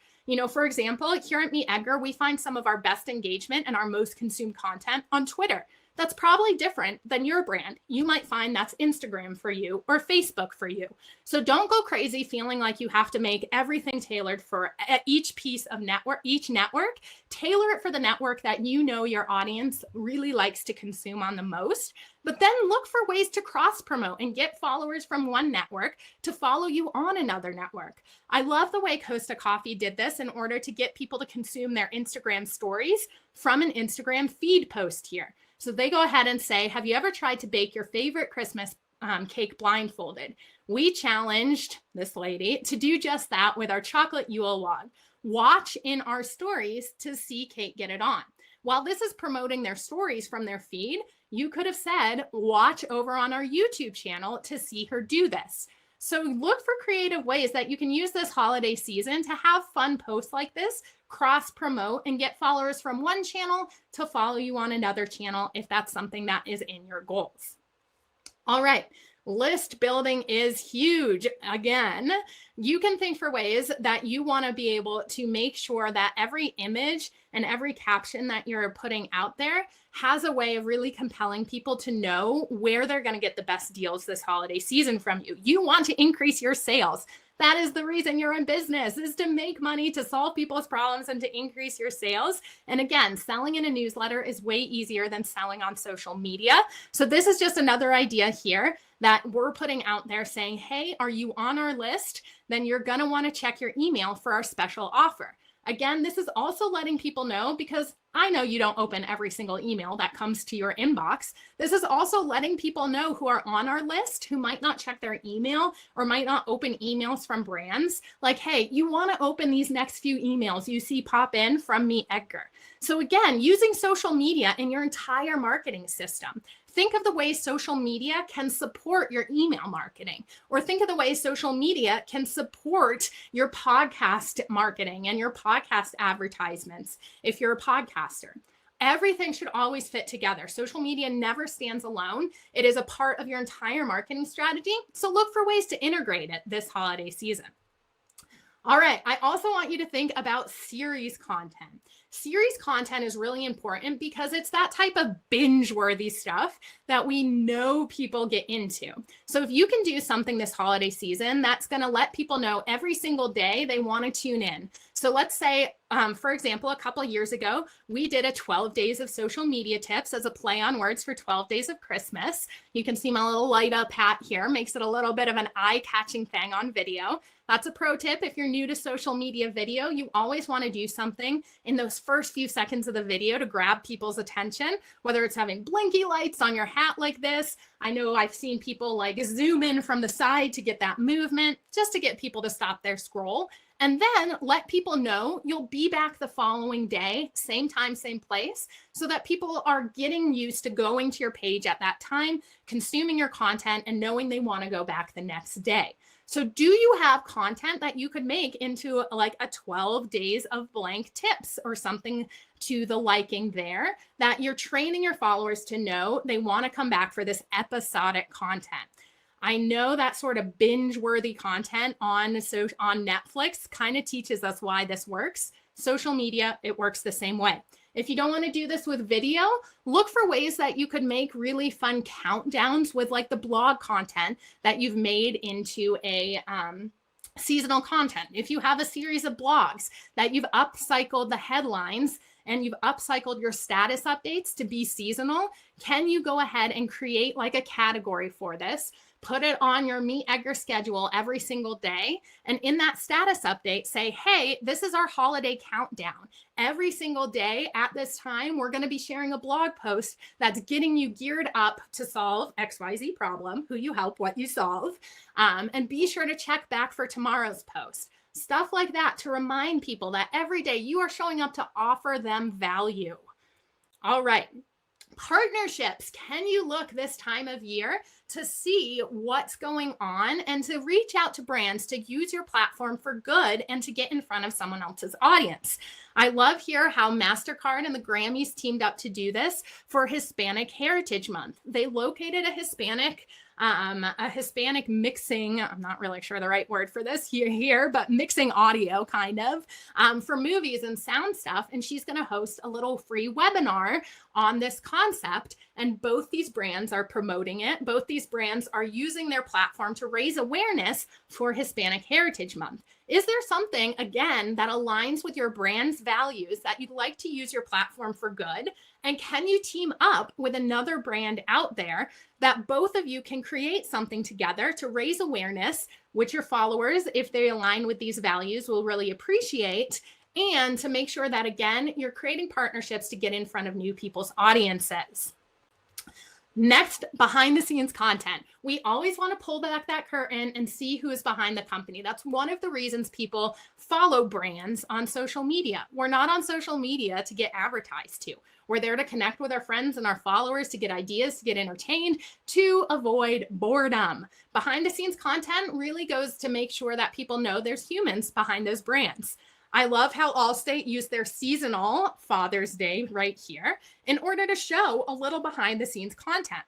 For example, here at MeetEdgar, we find some of our best engagement and our most consumed content on Twitter. That's probably different than your brand. You might find that's Instagram for you or Facebook for you. So don't go crazy feeling like you have to make everything tailored for each piece of each network. Tailor it for the network that your audience really likes to consume on the most. But then look for ways to cross promote and get followers from one network to follow you on another network. I love the way Costa Coffee did this in order to get people to consume their Instagram stories from an Instagram feed post here. So they go ahead and say, have you ever tried to bake your favorite Christmas cake blindfolded? We challenged this lady to do just that with our chocolate Yule log. Watch in our stories to see Kate get it on. While this is promoting their stories from their feed, you could have said, watch over on our YouTube channel to see her do this. So look for creative ways that you can use this holiday season to have fun posts like this, cross promote, and get followers from one channel to follow you on another channel if that's something that is in your goals. All right. List building is huge. Again, you can think for ways that you want to be able to make sure that every image and every caption that you're putting out there has a way of really compelling people to know where they're going to get the best deals this holiday season from you. You want to increase your sales. That is the reason you're in business, is to make money, to solve people's problems, and to increase your sales. And again, selling in a newsletter is way easier than selling on social media. So this is just another idea here that we're putting out there saying, hey, are you on our list? Then you're going to want to check your email for our special offer. Again, this is also letting people know, because I know you don't open every single email that comes to your inbox. This is also letting people know who are on our list, who might not check their email or might not open emails from brands. Like, hey, you want to open these next few emails you see pop in from MeetEdgar. So again, using social media in your entire marketing system. Think of the ways social media can support your email marketing, or think of the ways social media can support your podcast marketing and your podcast advertisements if you're a podcaster. Everything should always fit together. Social media never stands alone. It is a part of your entire marketing strategy. So look for ways to integrate it this holiday season. All right. I also want you to think about series content. Series content is really important because it's that type of binge-worthy stuff that we know people get into. So if you can do something this holiday season, that's going to let people know every single day they want to tune in. So let's say, for example, a couple of years ago, we did a 12 days of social media tips as a play on words for 12 days of Christmas. You can see my little light up hat here, makes it a little bit of an eye-catching thing on video. That's a pro tip. If you're new to social media video, you always want to do something in those first few seconds of the video to grab people's attention, whether it's having blinky lights on your hat like this. I know I've seen people like zoom in from the side to get that movement, just to get people to stop their scroll. And then let people know you'll be back the following day, same time, same place, so that people are getting used to going to your page at that time, consuming your content, and knowing they want to go back the next day. So do you have content that you could make into like a 12 days of blank tips or something to the liking there that you're training your followers to know they want to come back for this episodic content? I know that sort of binge-worthy content on Netflix kind of teaches us why this works. Social media, it works the same way. If you don't want to do this with video, look for ways that you could make really fun countdowns with like the blog content that you've made into a seasonal content. If you have a series of blogs that you've upcycled the headlines and you've upcycled your status updates to be seasonal, can you go ahead and create like a category for this? Put it on your MeetEdgar schedule every single day. And in that status update, say, hey, this is our holiday countdown. Every single day at this time, we're going to be sharing a blog post that's getting you geared up to solve XYZ problem, who you help, what you solve. And be sure to check back for tomorrow's post. Stuff like that to remind people that every day you are showing up to offer them value. All right. Partnerships. Can you look this time of year to see what's going on and to reach out to brands to use your platform for good and to get in front of someone else's audience? I love here how MasterCard and the Grammys teamed up to do this for Hispanic Heritage Month. They located a Hispanic mixing, I'm not really sure the right word for this here, but mixing audio kind of for movies and sound stuff. And she's going to host a little free webinar on this concept. And both these brands are promoting it. Both these brands are using their platform to raise awareness for Hispanic Heritage Month. Is there something, again, that aligns with your brand's values that you'd like to use your platform for good? And can you team up with another brand out there that both of you can create something together to raise awareness, which your followers, if they align with these values, will really appreciate, and to make sure that, again, you're creating partnerships to get in front of new people's audiences? Next, behind the scenes content. We always want to pull back that curtain and see who is behind the company. That's one of the reasons people follow brands on social media. We're not on social media to get advertised to. We're there to connect with our friends and our followers, to get ideas, to get entertained, to avoid boredom. Behind the scenes content really goes to make sure that people know there's humans behind those brands. I love how Allstate used their seasonal Father's Day right here in order to show a little behind the scenes content.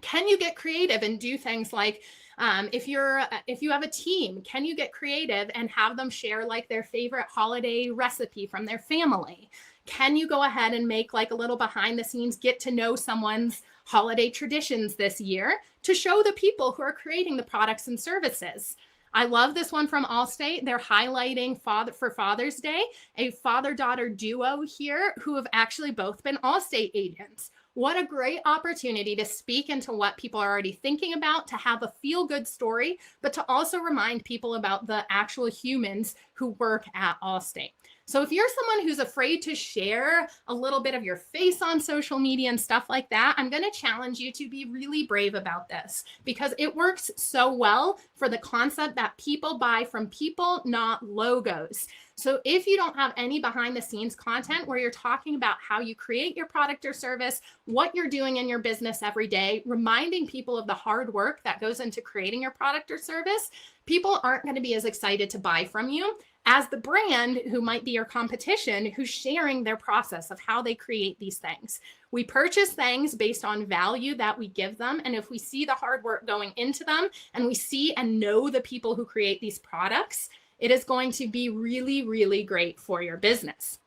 Can you get creative and do things like if you have a team, can you get creative and have them share like their favorite holiday recipe from their family? Can you go ahead and make like a little behind the scenes, get to know someone's holiday traditions this year to show the people who are creating the products and services? I love this one from Allstate. They're highlighting for Father's Day, a father-daughter duo here who have actually both been Allstate agents. What a great opportunity to speak into what people are already thinking about, to have a feel-good story, but to also remind people about the actual humans who work at Allstate. So if you're someone who's afraid to share a little bit of your face on social media and stuff like that, I'm going to challenge you to be really brave about this, because it works so well for the concept that people buy from people, not logos. So if you don't have any behind the scenes content where you're talking about how you create your product or service, what you're doing in your business every day, reminding people of the hard work that goes into creating your product or service, people aren't going to be as excited to buy from you as the brand who might be your competition, who's sharing their process of how they create these things. We purchase things based on value that we give them. And if we see the hard work going into them and we see and know the people who create these products, it is going to be really, really great for your business.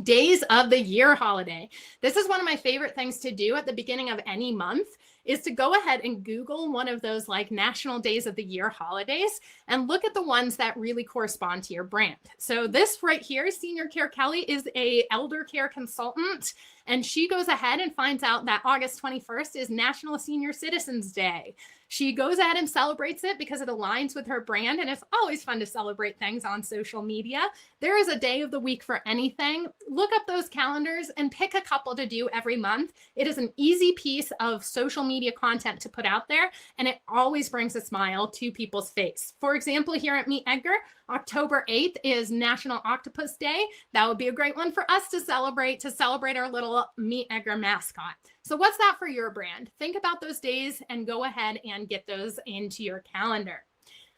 Days of the year holiday. This is one of my favorite things to do at the beginning of any month, is to go ahead and Google one of those like national days of the year holidays and look at the ones that really correspond to your brand. So this right here, Senior Care Kelly, is a elder care consultant, and she goes ahead and finds out that August 21st is National Senior Citizens Day. She goes ahead and celebrates it because it aligns with her brand, and it's always fun to celebrate things on social media. There is a day of the week for anything. Look up those calendars and pick a couple to do every month. It is an easy piece of social media content to put out there, and it always brings a smile to people's face. For example, here at MeetEdgar, October 8th is National Octopus Day. That would be a great one for us to celebrate our little MeetEdgar mascot. So what's that for your brand? Think about those days and go ahead and get those into your calendar.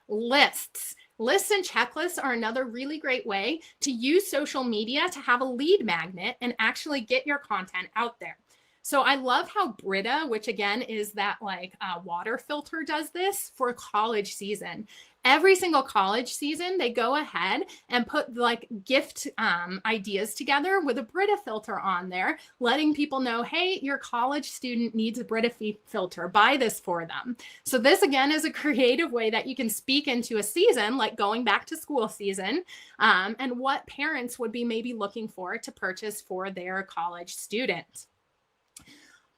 Lists. Lists and checklists are another really great way to use social media to have a lead magnet and actually get your content out there. So I love how Brita, which again is that like water filter, does this for college season. Every single college season, they go ahead and put like gift ideas together with a Brita filter on there, letting people know, hey, your college student needs a Brita filter, buy this for them. So this again is a creative way that you can speak into a season, like going back to school season, and what parents would be maybe looking for to purchase for their college student.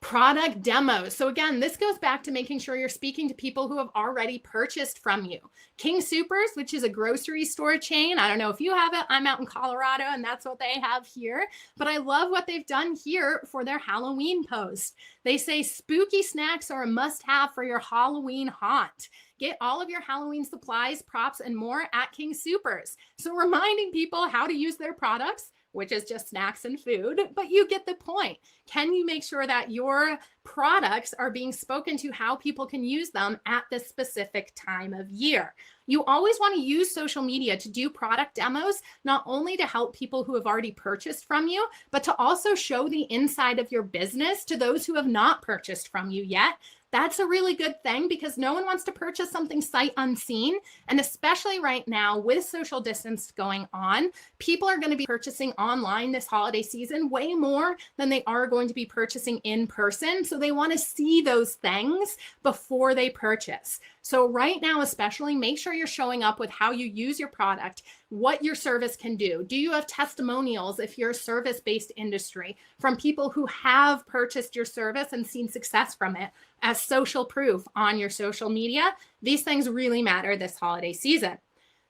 Product demos. So again, this goes back to making sure you're speaking to people who have already purchased from you. King Soopers, which is a grocery store chain. I don't know if you have it. I'm out in Colorado and that's what they have here. But I love what they've done here for their Halloween post. They say spooky snacks are a must-have for your Halloween haunt. Get all of your Halloween supplies, props, and more at King Soopers. So reminding people how to use their products which is just snacks and food, but you get the point. Can you make sure that your products are being spoken to how people can use them at this specific time of year? You always want to use social media to do product demos, not only to help people who have already purchased from you, but to also show the inside of your business to those who have not purchased from you yet. That's a really good thing because no one wants to purchase something sight unseen. And especially right now with social distance going on, people are going to be purchasing online this holiday season way more than they are going to be purchasing in person. So they want to see those things before they purchase. So right now, especially, make sure you're showing up with how you use your product, what your service can do. Do you have testimonials if you're a service-based industry from people who have purchased your service and seen success from it as social proof on your social media? These things really matter this holiday season.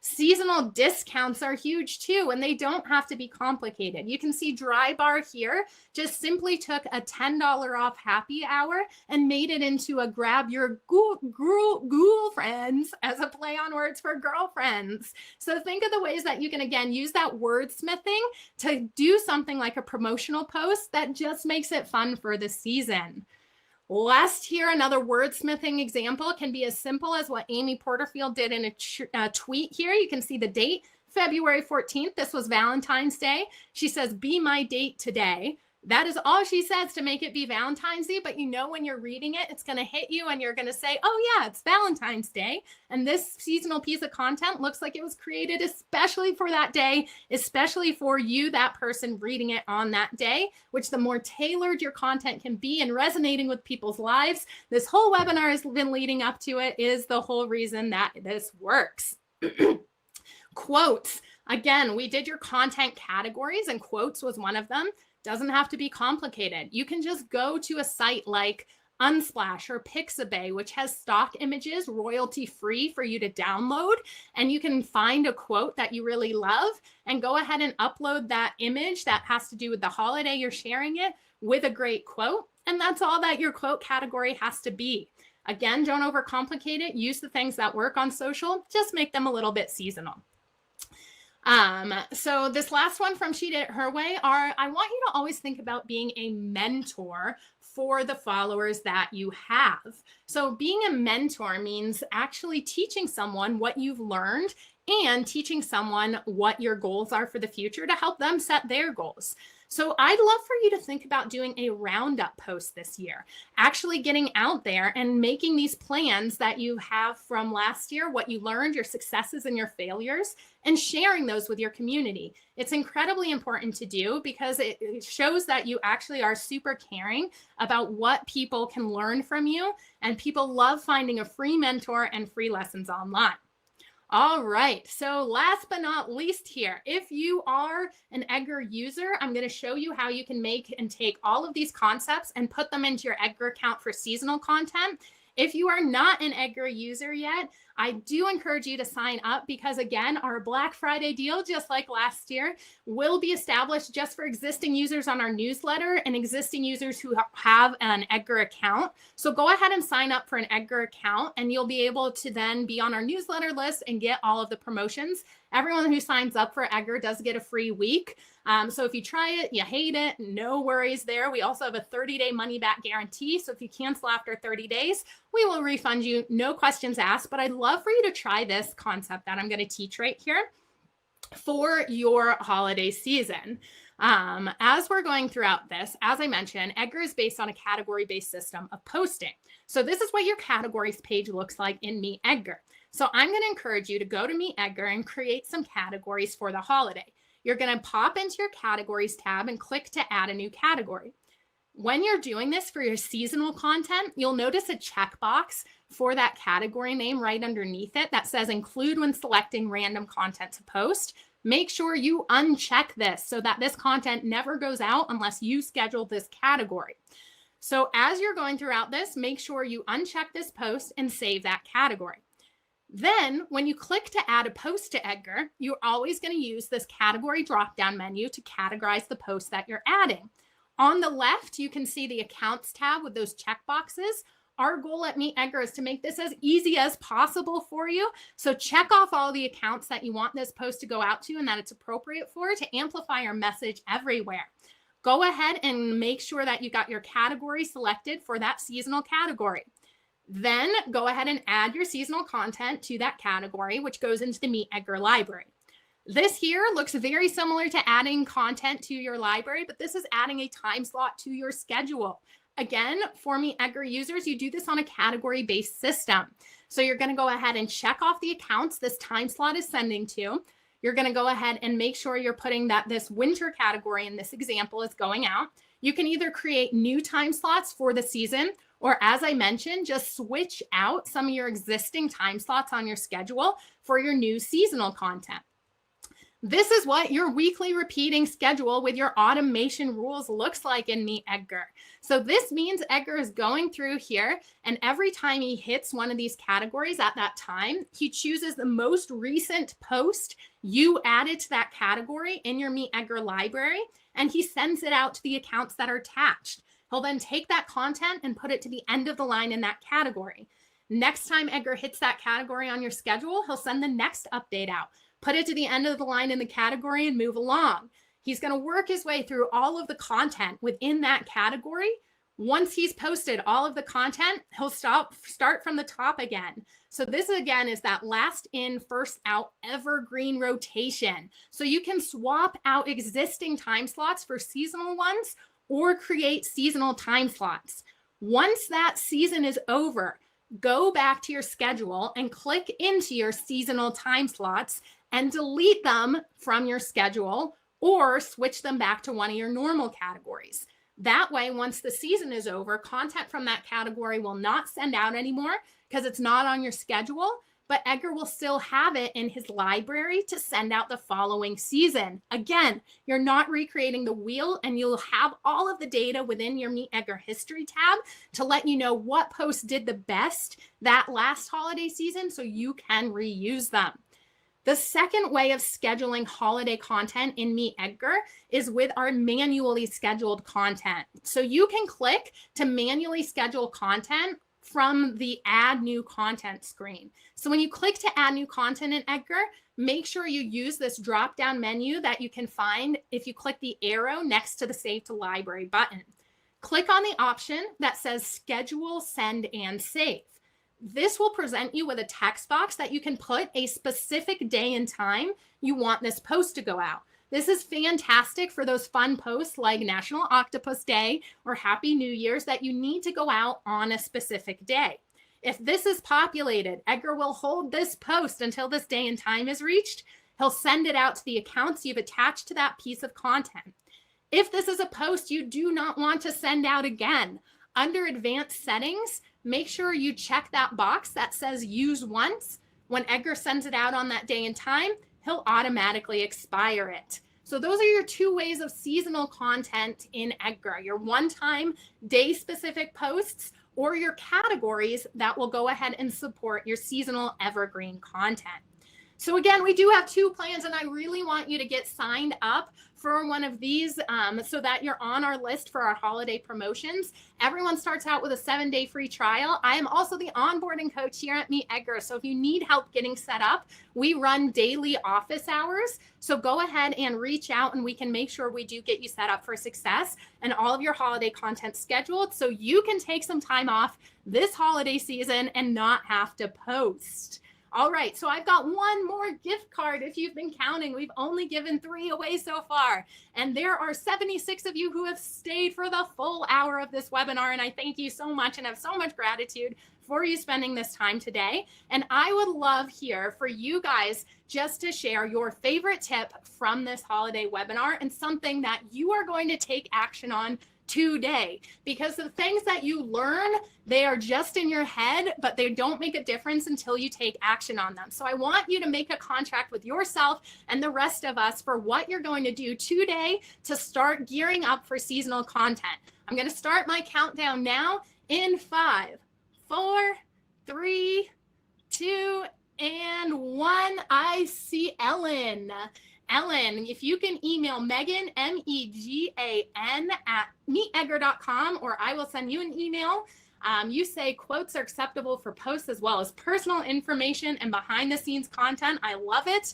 Seasonal discounts are huge too, and they don't have to be complicated. You can see Dry Bar here just simply took a $10 off happy hour and made it into a grab your ghoul friends as a play on words for girlfriends. So think of the ways that you can, again, use that wordsmithing to do something like a promotional post that just makes it fun for the season. Last here, another wordsmithing example can be as simple as what Amy Porterfield did in a tweet here. You can see the date, February 14th. This was Valentine's Day. She says, "Be my date today." That is all she says to make it be Valentine's Day, but you know when you're reading it, it's going to hit you and you're going to say, oh yeah, it's Valentine's Day. And this seasonal piece of content looks like it was created especially for that day, especially for you, that person reading it on that day, which the more tailored your content can be and resonating with people's lives, this whole webinar has been leading up to it, is the whole reason that this works. Quotes. Again, we did your content categories and quotes was one of them. Doesn't have to be complicated. You can just go to a site like Unsplash or Pixabay, which has stock images royalty free for you to download. And you can find a quote that you really love and go ahead and upload that image that has to do with the holiday you're sharing it with a great quote. And that's all that your quote category has to be. Again, don't overcomplicate it. Use the things that work on social. Just make them a little bit seasonal. So this last one from She Did It Her Way I want you to always think about being a mentor for the followers that you have. So being a mentor means actually teaching someone what you've learned and teaching someone what your goals are for the future to help them set their goals. So I'd love for you to think about doing a roundup post this year, actually getting out there and making these plans that you have from last year, what you learned, your successes and your failures, and sharing those with your community. It's incredibly important to do because it shows that you actually are super caring about what people can learn from you, and people love finding a free mentor and free lessons online. All right, so last but not least here, if you are an Edgar user, I'm going to show you how you can make and take all of these concepts and put them into your Edgar account for seasonal content. If you are not an Edgar user yet, I do encourage you to sign up because, again, our Black Friday deal, just like last year, will be established just for existing users on our newsletter and existing users who have an Edgar account. So go ahead and sign up for an Edgar account, and you'll be able to then be on our newsletter list and get all of the promotions. Everyone who signs up for Edgar does get a free week. So if you try it, you hate it, no worries there. We also have a 30-day money-back guarantee. So if you cancel after 30 days, we will refund you, no questions asked. But I'd love for you to try this concept that I'm going to teach right here for your holiday season. As we're going throughout this, as I mentioned, Edgar is based on a category-based system of posting. So this is what your categories page looks like in MeetEdgar. So I'm going to encourage you to go to MeetEdgar and create some categories for the holiday. You're going to pop into your categories tab and click to add a new category. When you're doing this for your seasonal content, you'll notice a checkbox for that category name right underneath it that says include when selecting random content to post. Make sure you uncheck this so that this content never goes out unless you schedule this category. So as you're going throughout this, make sure you uncheck this post and save that category. Then when you click to add a post to Edgar, you're always going to use this category drop-down menu to categorize the post that you're adding. On the left, you can see the accounts tab with those checkboxes. Our goal at MeetEdgar is to make this as easy as possible for you. So check off all the accounts that you want this post to go out to and that it's appropriate for to amplify your message everywhere. Go ahead and make sure that you got your category selected for that seasonal category. Then go ahead and add your seasonal content to that category, which goes into the MeetEdgar library. This here looks very similar to adding content to your library, but this is adding a time slot to your schedule. Again, for MeetEdgar users, you do this on a category-based system. So you're going to go ahead and check off the accounts this time slot is sending to. You're going to go ahead and make sure you're putting that this winter category in this example is going out. You can either create new time slots for the season, or as I mentioned, just switch out some of your existing time slots on your schedule for your new seasonal content. This is what your weekly repeating schedule with your automation rules looks like in MeetEdgar. So this means Edgar is going through here, and every time he hits one of these categories at that time, he chooses the most recent post you added to that category in your MeetEdgar library, and he sends it out to the accounts that are attached. He'll then take that content and put it to the end of the line in that category. Next time Edgar hits that category on your schedule, he'll send the next update out. Put it to the end of the line in the category and move along. He's going to work his way through all of the content within that category. Once he's posted all of the content, he'll start from the top again. So this again is that last in, first out evergreen rotation. So you can swap out existing time slots for seasonal ones or create seasonal time slots. Once that season is over, go back to your schedule and click into your seasonal time slots and delete them from your schedule or switch them back to one of your normal categories. That way, once the season is over, content from that category will not send out anymore because it's not on your schedule, but Edgar will still have it in his library to send out the following season. Again, you're not recreating the wheel, and you'll have all of the data within your MeetEdgar history tab to let you know what posts did the best that last holiday season so you can reuse them. The second way of scheduling holiday content in MeetEdgar is with our manually scheduled content. So you can click to manually schedule content from the add new content screen. So when you click to add new content in Edgar, make sure you use this drop down menu that you can find if you click the arrow next to the Save to Library button. Click on the option that says Schedule, Send, and Save. This will present you with a text box that you can put a specific day and time you want this post to go out. This is fantastic for those fun posts like National Octopus Day or Happy New Year's that you need to go out on a specific day. If this is populated, Edgar will hold this post until this day and time is reached. He'll send it out to the accounts you've attached to that piece of content. If this is a post you do not want to send out again, under advanced settings, make sure you check that box that says use once. When Edgar sends it out on that day and time, he'll automatically expire it. So those are your two ways of seasonal content in Edgar, your one-time day-specific posts or your categories that will go ahead and support your seasonal evergreen content. So again, we do have two plans, and I really want you to get signed up for one of these so that you're on our list for our holiday promotions. Everyone starts out with a 7-day free trial. I am also the onboarding coach here at MeetEdgar. So if you need help getting set up, we run daily office hours. So go ahead and reach out, and we can make sure we do get you set up for success and all of your holiday content scheduled so you can take some time off this holiday season and not have to post. All right, so I've got one more gift card. If you've been counting, we've only given 3 away so far. And there are 76 of you who have stayed for the full hour of this webinar. And I thank you so much and have so much gratitude for you spending this time today. And I would love here for you guys just to share your favorite tip from this holiday webinar and something that you are going to take action on today, because the things that you learn, they are just in your head, but they don't make a difference until you take action on them. So I want you to make a contract with yourself and the rest of us for what you're going to do today to start gearing up for seasonal content. I'm going to start my countdown now in 5, 4, 3, 2, and 1. I see Ellen. Ellen, if you can email Megan, MEGAN, at meetedgar.com, or I will send you an email. You say quotes are acceptable for posts as well as personal information and behind the scenes content. I love it.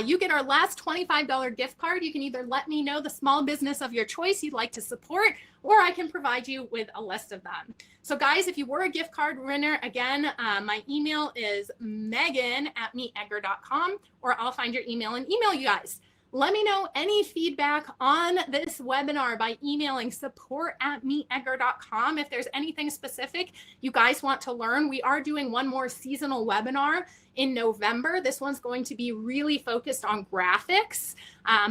You get our last $25 gift card. You can either let me know the small business of your choice you'd like to support, or I can provide you with a list of them. So guys, if you were a gift card winner, again, my email is megan@meetedgar.com, or I'll find your email and email you guys. Let me know any feedback on this webinar by emailing support@meetedgar.com. If there's anything specific you guys want to learn, we are doing one more seasonal webinar in November. This one's going to be really focused on graphics.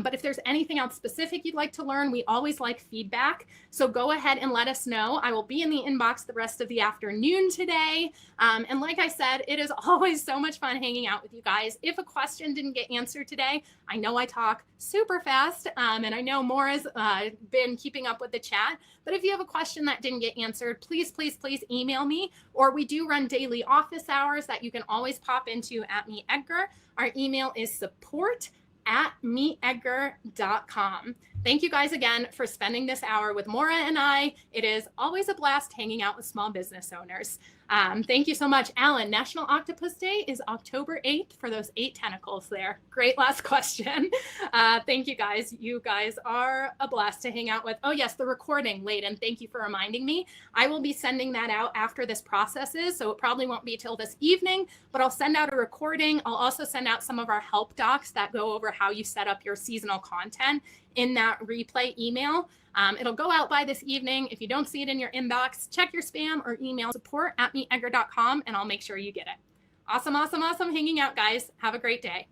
But if there's anything else specific you'd like to learn, we always like feedback. So go ahead and let us know. I will be in the inbox the rest of the afternoon today. And like I said, it is always so much fun hanging out with you guys. If a question didn't get answered today, I know I talk super fast, and I know Maura's been keeping up with the chat. But if you have a question that didn't get answered, please, please, please email me. Or we do run daily office hours that you can always pop into at MeetEdgar. Our email is support@meetedgar.com. Thank you guys again for spending this hour with Maura and I. It is always a blast hanging out with small business owners. Thank you so much. Alan, National Octopus Day is October 8th for those 8 tentacles there. Great last question. Thank you guys. You guys are a blast to hang out with. Oh yes, the recording, Layden. Thank you for reminding me. I will be sending that out after this processes, so it probably won't be till this evening, but I'll send out a recording. I'll also send out some of our help docs that go over how you set up your seasonal content in that replay email. It'll go out by this evening. If you don't see it in your inbox, check your spam or email support@meetedgar.com and I'll make sure you get it. Awesome, awesome, awesome hanging out, guys. Have a great day.